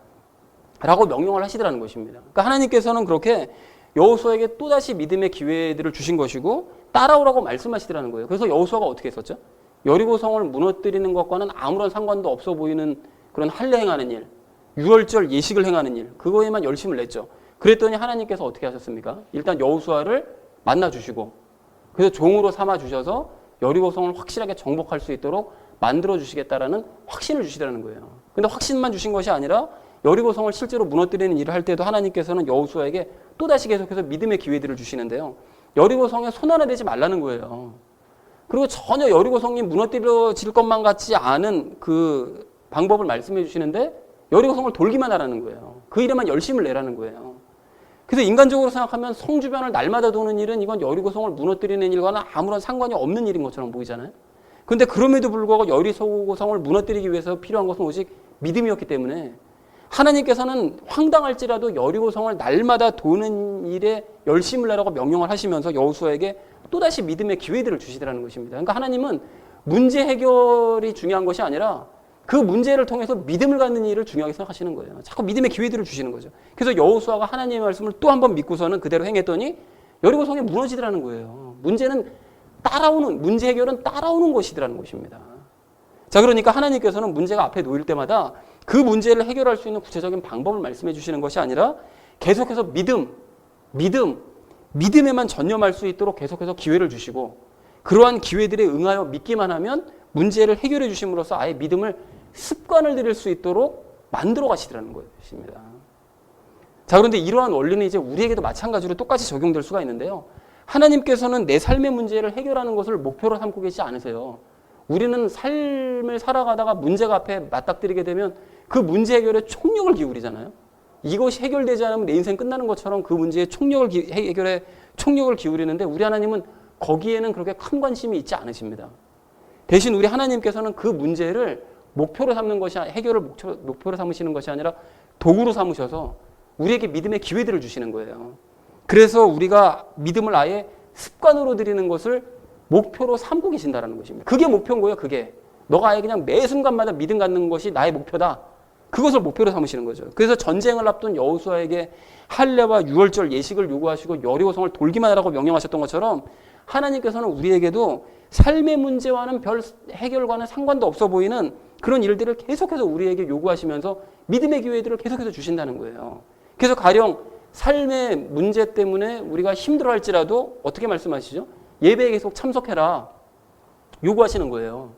라고 명령을 하시더라는 것입니다. 그러니까 하나님께서는 그렇게 여호수아에게 또다시 믿음의 기회들을 주신 것이고 따라오라고 말씀하시더라는 거예요. 그래서 여호수아가 어떻게 했었죠? 여리고성을 무너뜨리는 것과는 아무런 상관도 없어 보이는 그런 할례 행하는 일, 유월절 예식을 행하는 일, 그거에만 열심을 냈죠. 그랬더니 하나님께서 어떻게 하셨습니까? 일단 여호수아를 만나 주시고 그래서 종으로 삼아 주셔서 여리고성을 확실하게 정복할 수 있도록 만들어 주시겠다라는 확신을 주시라는 거예요. 근데 확신만 주신 것이 아니라 여리고성을 실제로 무너뜨리는 일을 할 때도 하나님께서는 여호수아에게 또다시 계속해서 믿음의 기회들을 주시는데요. 여리고성에 손 하나 대지 말라는 거예요. 그리고 전혀 여리고성이 무너뜨려질 것만 같지 않은 그 방법을 말씀해 주시는데 여리고성을 돌기만 하라는 거예요. 그 일에만 열심을 내라는 거예요. 그래서 인간적으로 생각하면 성 주변을 날마다 도는 일은 이건 여리고성을 무너뜨리는 일과는 아무런 상관이 없는 일인 것처럼 보이잖아요. 그런데 그럼에도 불구하고 여리고성을 무너뜨리기 위해서 필요한 것은 오직 믿음이었기 때문에 하나님께서는 황당할지라도 여리고성을 날마다 도는 일에 열심을 내라고 명령을 하시면서 여호수아에게 또다시 믿음의 기회들을 주시더라는 것입니다. 그러니까 하나님은 문제 해결이 중요한 것이 아니라 그 문제를 통해서 믿음을 갖는 일을 중요하게 생각하시는 거예요. 자꾸 믿음의 기회들을 주시는 거죠. 그래서 여호수아가 하나님의 말씀을 또 한 번 믿고서는 그대로 행했더니 여리고성이 무너지더라는 거예요. 문제 해결은 따라오는 것이더라는 것입니다. 자, 그러니까 하나님께서는 문제가 앞에 놓일 때마다 그 문제를 해결할 수 있는 구체적인 방법을 말씀해 주시는 것이 아니라 계속해서 믿음에만 전념할 수 있도록 계속해서 기회를 주시고 그러한 기회들에 응하여 믿기만 하면 문제를 해결해 주심으로써 아예 믿음을 습관을 들일 수 있도록 만들어 가시더라는 것입니다. 자, 그런데 이러한 원리는 이제 우리에게도 마찬가지로 똑같이 적용될 수가 있는데요. 하나님께서는 내 삶의 문제를 해결하는 것을 목표로 삼고 계시지 않으세요. 우리는 삶을 살아가다가 문제가 앞에 맞닥뜨리게 되면 그 문제 해결에 총력을 기울이잖아요. 이것이 해결되지 않으면 내 인생 끝나는 것처럼 그 문제에 해결에 총력을 기울이는데 우리 하나님은 거기에는 그렇게 큰 관심이 있지 않으십니다. 대신 우리 하나님께서는 그 문제를 목표로 삼는 것이 해결을 목표로 삼으시는 것이 아니라 도구로 삼으셔서 우리에게 믿음의 기회들을 주시는 거예요. 그래서 우리가 믿음을 아예 습관으로 드리는 것을 목표로 삼고 계신다는 것입니다. 그게 목표인 거예요. 그게 너가 아예 그냥 매 순간마다 믿음 갖는 것이 나의 목표다. 그것을 목표로 삼으시는 거죠. 그래서 전쟁을 앞둔 여호수아에게 할례와 유월절 예식을 요구하시고 여리고성을 돌기만 하라고 명령하셨던 것처럼 하나님께서는 우리에게도 삶의 문제와는 별 해결과는 상관도 없어 보이는 그런 일들을 계속해서 우리에게 요구하시면서 믿음의 기회들을 계속해서 주신다는 거예요. 그래서 가령 삶의 문제 때문에 우리가 힘들어할지라도 어떻게 말씀하시죠? 예배에 계속 참석해라 요구하시는 거예요.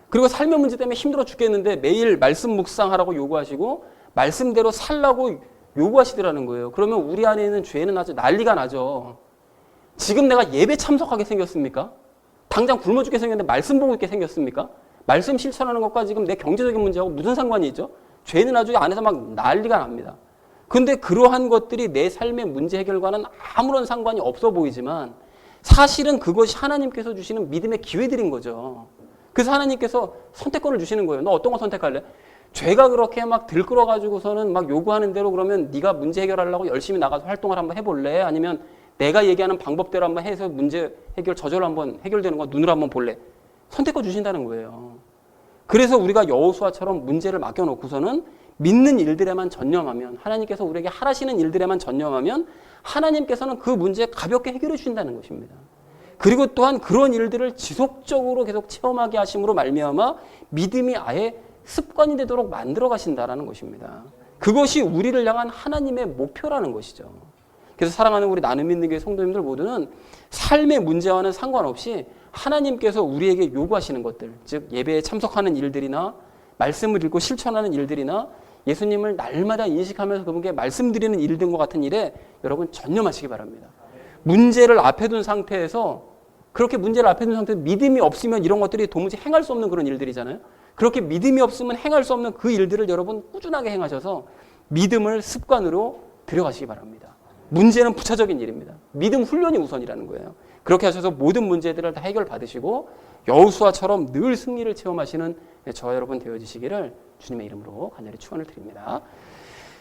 그리고 삶의 문제 때문에 힘들어 죽겠는데 매일 말씀 묵상하라고 요구하시고 말씀대로 살라고 요구하시더라는 거예요. 그러면 우리 안에 있는 죄는 아주 난리가 나죠. 지금 내가 예배 참석하게 생겼습니까? 당장 굶어 죽게 생겼는데 말씀 보고 있게 생겼습니까? 말씀 실천하는 것과 지금 내 경제적인 문제하고 무슨 상관이 있죠? 죄는 아주 안에서 막 난리가 납니다. 근데 그러한 것들이 내 삶의 문제 해결과는 아무런 상관이 없어 보이지만 사실은 그것이 하나님께서 주시는 믿음의 기회들인 거죠. 그래서 하나님께서 선택권을 주시는 거예요. 너 어떤 거 선택할래? 죄가 그렇게 막 들끓어가지고서는 막 요구하는 대로 그러면 네가 문제 해결하려고 열심히 나가서 활동을 한번 해볼래? 아니면 내가 얘기하는 방법대로 한번 해서 문제 해결 저절로 한번 해결되는 거 눈으로 한번 볼래? 선택권 주신다는 거예요. 그래서 우리가 여호수아처럼 문제를 맡겨놓고서는 믿는 일들에만 전념하면, 하나님께서 우리에게 하라시는 일들에만 전념하면 하나님께서는 그 문제 가볍게 해결해 주신다는 것입니다. 그리고 또한 그런 일들을 지속적으로 계속 체험하게 하심으로 말미암아 믿음이 아예 습관이 되도록 만들어 가신다라는 것입니다. 그것이 우리를 향한 하나님의 목표라는 것이죠. 그래서 사랑하는 우리 나눔 믿는 교회 성도님들 모두는 삶의 문제와는 상관없이 하나님께서 우리에게 요구하시는 것들, 즉 예배에 참석하는 일들이나 말씀을 읽고 실천하는 일들이나 예수님을 날마다 인식하면서 그분께 말씀드리는 일 등과 같은 일에 여러분 전념하시기 바랍니다. 문제를 앞에 둔 상태에서, 그렇게 문제를 앞에 둔 상태에서 믿음이 없으면 이런 것들이 도무지 행할 수 없는 그런 일들이잖아요. 그렇게 믿음이 없으면 행할 수 없는 그 일들을 여러분 꾸준하게 행하셔서 믿음을 습관으로 들여가시기 바랍니다. 문제는 부차적인 일입니다. 믿음 훈련이 우선이라는 거예요. 그렇게 하셔서 모든 문제들을 다 해결받으시고 여호수아처럼 늘 승리를 체험하시는 저와 여러분 되어지시기를 주님의 이름으로 간절히 축원을 드립니다.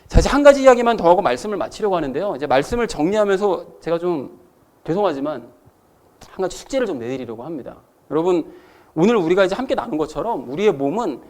자, 이제 한 가지 이야기만 더 하고 말씀을 마치려고 하는데요. 이제 말씀을 정리하면서 제가 좀 죄송하지만 한 가지 숙제를 좀 내드리려고 합니다. 여러분, 오늘 우리가 이제 함께 나눈 것처럼 우리의 몸은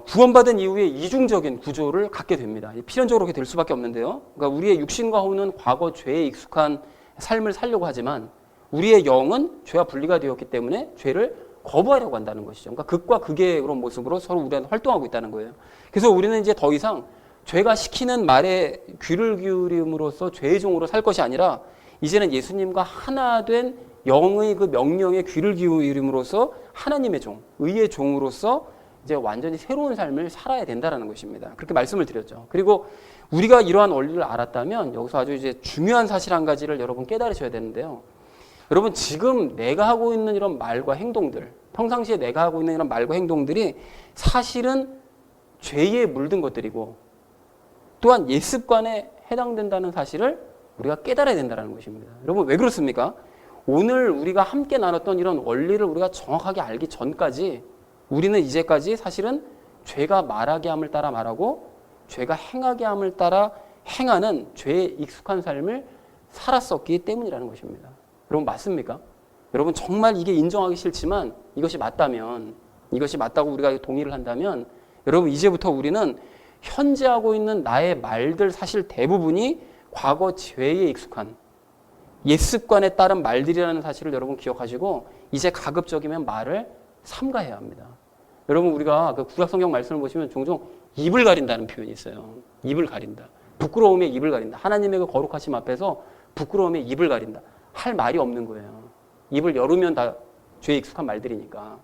구원받은 이후에 이중적인 구조를 갖게 됩니다. 필연적으로 그렇게 될 수밖에 없는데요. 그러니까 우리의 육신과 혼은 과거 죄에 익숙한 삶을 살려고 하지만 우리의 영은 죄와 분리가 되었기 때문에 죄를 거부하려고 한다는 것이죠. 그러니까 극과 극의 그런 모습으로 서로 우리는 활동하고 있다는 거예요. 그래서 우리는 이제 더 이상 죄가 시키는 말에 귀를 기울임으로써 죄의 종으로 살 것이 아니라 이제는 예수님과 하나 된 영의 그 명령에 귀를 기울임으로써 하나님의 종, 의의 종으로서 이제 완전히 새로운 삶을 살아야 된다는 것입니다. 그렇게 말씀을 드렸죠. 그리고 우리가 이러한 원리를 알았다면 여기서 아주 이제 중요한 사실 한 가지를 여러분 깨달으셔야 되는데요. 여러분, 지금 내가 하고 있는 이런 말과 행동들, 평상시에 내가 하고 있는 이런 말과 행동들이 사실은 죄에 물든 것들이고 또한 옛 습관에 해당된다는 사실을 우리가 깨달아야 된다는 것입니다. 여러분, 왜 그렇습니까? 오늘 우리가 함께 나눴던 이런 원리를 우리가 정확하게 알기 전까지 우리는 이제까지 사실은 죄가 말하게 함을 따라 말하고 죄가 행하게 함을 따라 행하는 죄에 익숙한 삶을 살았었기 때문이라는 것입니다. 여러분, 맞습니까? 여러분, 정말 이게 인정하기 싫지만 이것이 맞다면, 이것이 맞다고 우리가 동의를 한다면 여러분, 이제부터 우리는 현재 하고 있는 나의 말들 사실 대부분이 과거 죄에 익숙한 옛 습관에 따른 말들이라는 사실을 여러분 기억하시고 이제 가급적이면 말을 삼가해야 합니다. 여러분, 우리가 그 구약성경 말씀을 보시면 종종 입을 가린다는 표현이 있어요. 입을 가린다. 부끄러움에 입을 가린다. 하나님의 그 거룩하심 앞에서 부끄러움에 입을 가린다. 할 말이 없는 거예요. 입을 열으면 다 죄에 익숙한 말들이니까.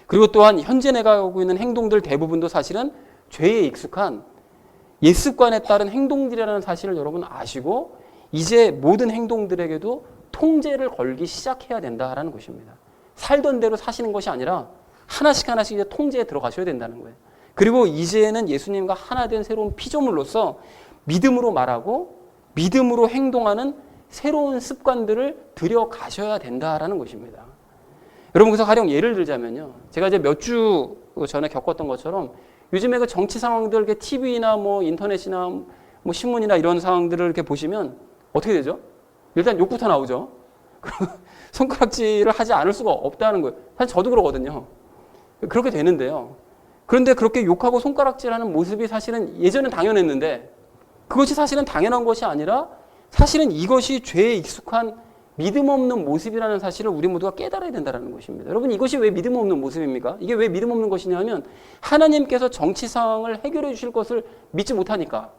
그리고 또한 현재 내가 하고 있는 행동들 대부분도 사실은 죄에 익숙한 옛 습관에 따른 행동들이라는 사실을 여러분 아시고 이제 모든 행동들에게도 통제를 걸기 시작해야 된다라는 것입니다. 살던 대로 사시는 것이 아니라 하나씩 하나씩 이제 통제에 들어가셔야 된다는 거예요. 그리고 이제는 예수님과 하나 된 새로운 피조물로서 믿음으로 말하고 믿음으로 행동하는 새로운 습관들을 들여가셔야 된다라는 것입니다. 여러분, 그래서 가령 예를 들자면요. 제가 이제 몇 주 전에 겪었던 것처럼 요즘에 그 정치 상황들, TV나 뭐 인터넷이나 뭐 신문이나 이런 상황들을 이렇게 보시면 어떻게 되죠? 일단 욕부터 나오죠. 손가락질을 하지 않을 수가 없다는 거예요. 사실 저도 그러거든요. 그렇게 되는데요. 그런데 그렇게 욕하고 손가락질하는 모습이 사실은 예전엔 당연했는데 그것이 사실은 당연한 것이 아니라 사실은 이것이 죄에 익숙한 믿음 없는 모습이라는 사실을 우리 모두가 깨달아야 된다는 것입니다. 여러분, 이것이 왜 믿음 없는 모습입니까? 이게 왜 믿음 없는 것이냐면 하나님께서 정치 상황을 해결해 주실 것을 믿지 못하니까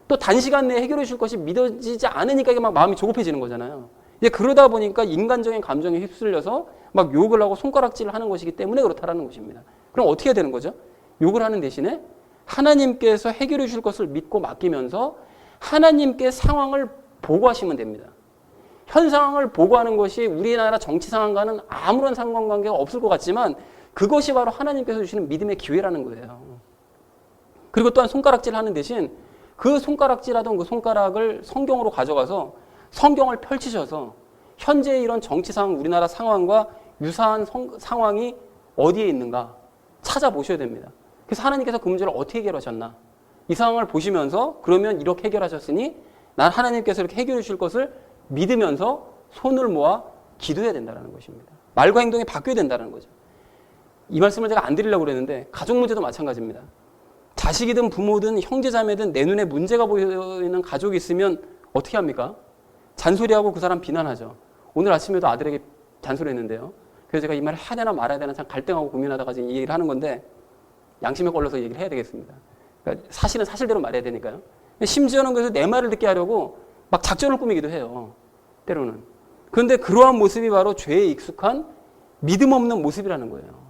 또 단시간 내에 해결해 주실 것이 믿어지지 않으니까 이게 막 마음이 조급해지는 거잖아요. 이제 그러다 보니까 인간적인 감정에 휩쓸려서 막 욕을 하고 손가락질을 하는 것이기 때문에 그렇다라는 것입니다. 그럼 어떻게 해야 되는 거죠? 욕을 하는 대신에 하나님께서 해결해 주실 것을 믿고 맡기면서 하나님께 상황을 보고하시면 됩니다. 현 상황을 보고하는 것이 우리나라 정치 상황과는 아무런 상관관계가 없을 것 같지만 그것이 바로 하나님께서 주시는 믿음의 기회라는 거예요. 그리고 또한 손가락질을 하는 대신 그 손가락질하던 그 손가락을 성경으로 가져가서 성경을 펼치셔서 현재 이런 정치 상황, 우리나라 상황과 유사한 상황이 어디에 있는가 찾아보셔야 됩니다. 그래서 하나님께서 그 문제를 어떻게 해결하셨나? 이 상황을 보시면서 그러면 이렇게 해결하셨으니 난 하나님께서 이렇게 해결해 주실 것을 믿으면서 손을 모아 기도해야 된다는 것입니다. 말과 행동이 바뀌어야 된다는 거죠. 이 말씀을 제가 안 드리려고 그랬는데 가족 문제도 마찬가지입니다. 자식이든 부모든 형제자매든 내 눈에 문제가 보이는 가족이 있으면 어떻게 합니까? 잔소리하고 그 사람 비난하죠. 오늘 아침에도 아들에게 잔소리했는데요. 그래서 제가 이 말을 해야 되나 말아야 되나 참 갈등하고 고민하다가 지금 이 얘기를 하는 건데 양심에 걸러서 얘기를 해야 되겠습니다. 그러니까 사실은 사실대로 말해야 되니까요. 심지어는 그래서 내 말을 듣게 하려고 막 작전을 꾸미기도 해요. 때로는. 그런데 그러한 모습이 바로 죄에 익숙한 믿음 없는 모습이라는 거예요.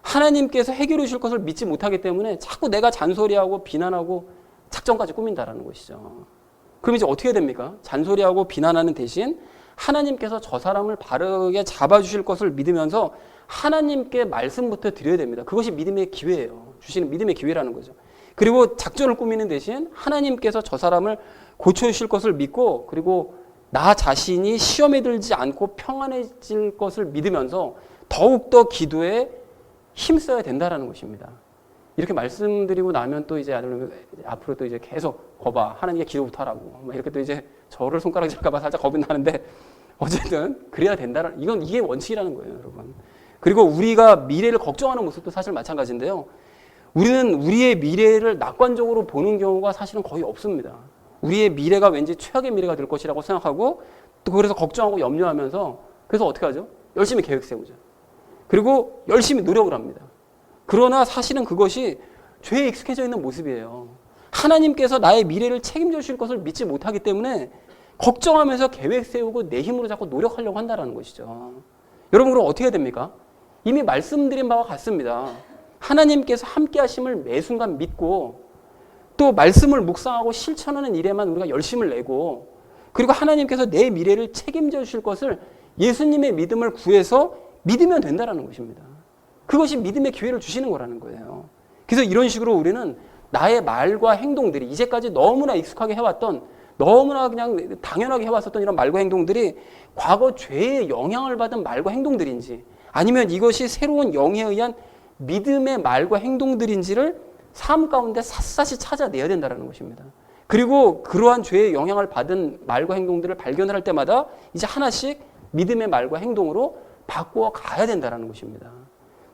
하나님께서 해결해 주실 것을 믿지 못하기 때문에 자꾸 내가 잔소리하고 비난하고 작전까지 꾸민다라는 것이죠. 그럼 이제 어떻게 됩니까? 잔소리하고 비난하는 대신 하나님께서 저 사람을 바르게 잡아주실 것을 믿으면서 하나님께 말씀부터 드려야 됩니다. 그것이 믿음의 기회예요. 주시는 믿음의 기회라는 거죠. 그리고 작전을 꾸미는 대신 하나님께서 저 사람을 고쳐주실 것을 믿고 그리고 나 자신이 시험에 들지 않고 평안해질 것을 믿으면서 더욱더 기도에 힘써야 된다라는 것입니다. 이렇게 말씀드리고 나면 또 이제 앞으로 또 이제 계속 거봐 하나님께 기도부터 하라고 이렇게 또 이제 저를 손가락 질까봐 살짝 겁이 나는데 어쨌든 그래야 된다는 이게 원칙이라는 거예요, 여러분. 그리고 우리가 미래를 걱정하는 모습도 사실 마찬가지인데요. 우리는 우리의 미래를 낙관적으로 보는 경우가 사실은 거의 없습니다. 우리의 미래가 왠지 최악의 미래가 될 것이라고 생각하고 또 그래서 걱정하고 염려하면서 그래서 어떻게 하죠? 열심히 계획 세우죠. 그리고 열심히 노력을 합니다. 그러나 사실은 그것이 죄에 익숙해져 있는 모습이에요. 하나님께서 나의 미래를 책임져 주실 것을 믿지 못하기 때문에 걱정하면서 계획 세우고 내 힘으로 자꾸 노력하려고 한다는 것이죠. 여러분 그럼 어떻게 해야 됩니까? 이미 말씀드린 바와 같습니다. 하나님께서 함께 하심을 매 순간 믿고 또 말씀을 묵상하고 실천하는 일에만 우리가 열심을 내고 그리고 하나님께서 내 미래를 책임져 주실 것을 예수님의 믿음을 구해서 믿으면 된다는 것입니다. 그것이 믿음의 기회를 주시는 거라는 거예요. 그래서 이런 식으로 우리는 나의 말과 행동들이 이제까지 너무나 익숙하게 해왔던 너무나 그냥 당연하게 해왔었던 이런 말과 행동들이 과거 죄의 영향을 받은 말과 행동들인지 아니면 이것이 새로운 영에 의한 믿음의 말과 행동들인지를 삶 가운데 샅샅이 찾아내야 된다는 것입니다. 그리고 그러한 죄의 영향을 받은 말과 행동들을 발견을 할 때마다 이제 하나씩 믿음의 말과 행동으로 바꾸어 가야 된다는 것입니다.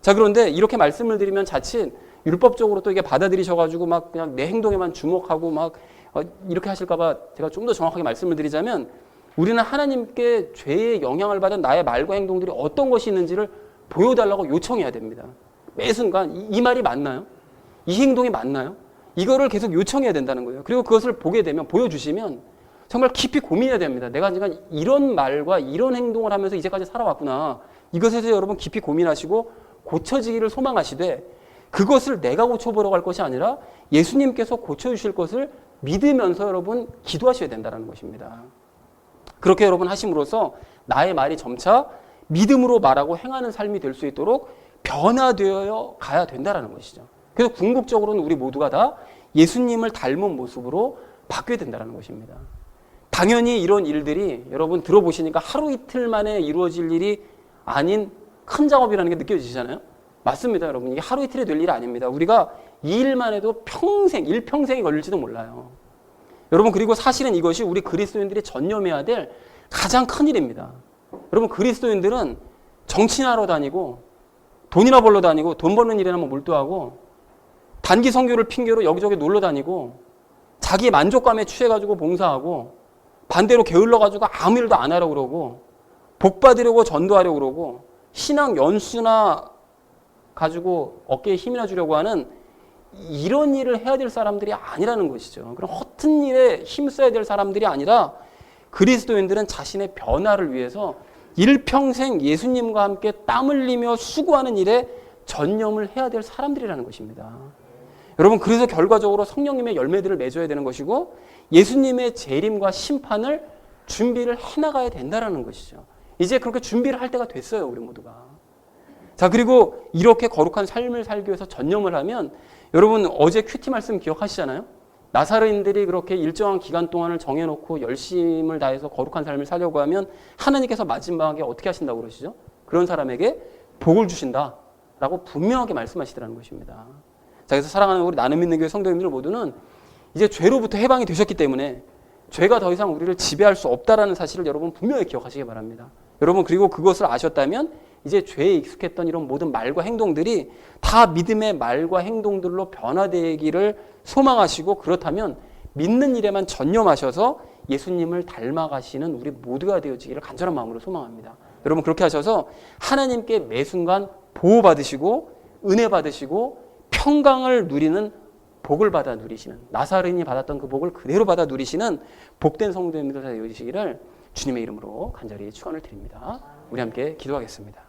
자, 그런데 이렇게 말씀을 드리면 자칫 율법적으로 또 이게 받아들이셔가지고 막 그냥 내 행동에만 주목하고 막 이렇게 하실까봐 제가 좀 더 정확하게 말씀을 드리자면 우리는 하나님께 죄의 영향을 받은 나의 말과 행동들이 어떤 것이 있는지를 보여달라고 요청해야 됩니다. 매 순간 이 말이 맞나요? 이 행동이 맞나요? 이거를 계속 요청해야 된다는 거예요. 그리고 그것을 보게 되면 보여주시면 정말 깊이 고민해야 됩니다. 내가 지금 이런 말과 이런 행동을 하면서 이제까지 살아왔구나. 이것에 대해서 여러분 깊이 고민하시고 고쳐지기를 소망하시되 그것을 내가 고쳐보려고 할 것이 아니라 예수님께서 고쳐주실 것을 믿으면서 여러분 기도하셔야 된다는 것입니다. 그렇게 여러분 하심으로써 나의 말이 점차 믿음으로 말하고 행하는 삶이 될 수 있도록 변화되어 가야 된다는 것이죠. 그래서 궁극적으로는 우리 모두가 다 예수님을 닮은 모습으로 바뀌어야 된다는 것입니다. 당연히 이런 일들이 여러분 들어보시니까 하루 이틀 만에 이루어질 일이 아닌 큰 작업이라는 게 느껴지잖아요. 맞습니다, 여러분. 이게 하루 이틀에 될 일이 아닙니다. 우리가 이 일만 해도 일평생이 걸릴지도 몰라요. 여러분, 그리고 사실은 이것이 우리 그리스도인들이 전념해야 될 가장 큰 일입니다. 여러분, 그리스도인들은 정치나 하러 다니고 돈이나 벌러 다니고 돈 버는 일에만 몰두하고 단기 선교를 핑계로 여기저기 놀러 다니고 자기 만족감에 취해가지고 봉사하고 반대로 게을러가지고 아무 일도 안 하려고 그러고 복 받으려고 전도하려고 그러고 신앙 연수나 가지고 어깨에 힘이나 주려고 하는 이런 일을 해야 될 사람들이 아니라는 것이죠. 그럼 허튼 일에 힘써야 될 사람들이 아니라 그리스도인들은 자신의 변화를 위해서 일평생 예수님과 함께 땀 흘리며 수고하는 일에 전념을 해야 될 사람들이라는 것입니다. 여러분, 그래서 결과적으로 성령님의 열매들을 맺어야 되는 것이고 예수님의 재림과 심판을 준비를 해나가야 된다는 것이죠. 이제 그렇게 준비를 할 때가 됐어요, 우리 모두가. 자, 그리고 이렇게 거룩한 삶을 살기 위해서 전념을 하면 여러분 어제 큐티 말씀 기억하시잖아요? 나사로인들이 그렇게 일정한 기간 동안을 정해놓고 열심을 다해서 거룩한 삶을 살려고 하면 하나님께서 마지막에 어떻게 하신다고 그러시죠? 그런 사람에게 복을 주신다라고 분명하게 말씀하시더라는 것입니다. 자, 그래서 사랑하는 우리 나눔 있는 교회 성도님들 모두는 이제 죄로부터 해방이 되셨기 때문에 죄가 더 이상 우리를 지배할 수 없다라는 사실을 여러분 분명히 기억하시기 바랍니다. 여러분, 그리고 그것을 아셨다면 이제 죄에 익숙했던 이런 모든 말과 행동들이 다 믿음의 말과 행동들로 변화되기를 소망하시고, 그렇다면 믿는 일에만 전념하셔서 예수님을 닮아가시는 우리 모두가 되어지기를 간절한 마음으로 소망합니다. 여러분, 그렇게 하셔서 하나님께 매 순간 보호받으시고 은혜 받으시고 평강을 누리는, 복을 받아 누리시는, 나사렛이 받았던 그 복을 그대로 받아 누리시는 복된 성도님들 되어지시기를 주님의 이름으로 간절히 축원을 드립니다. 우리 함께 기도하겠습니다.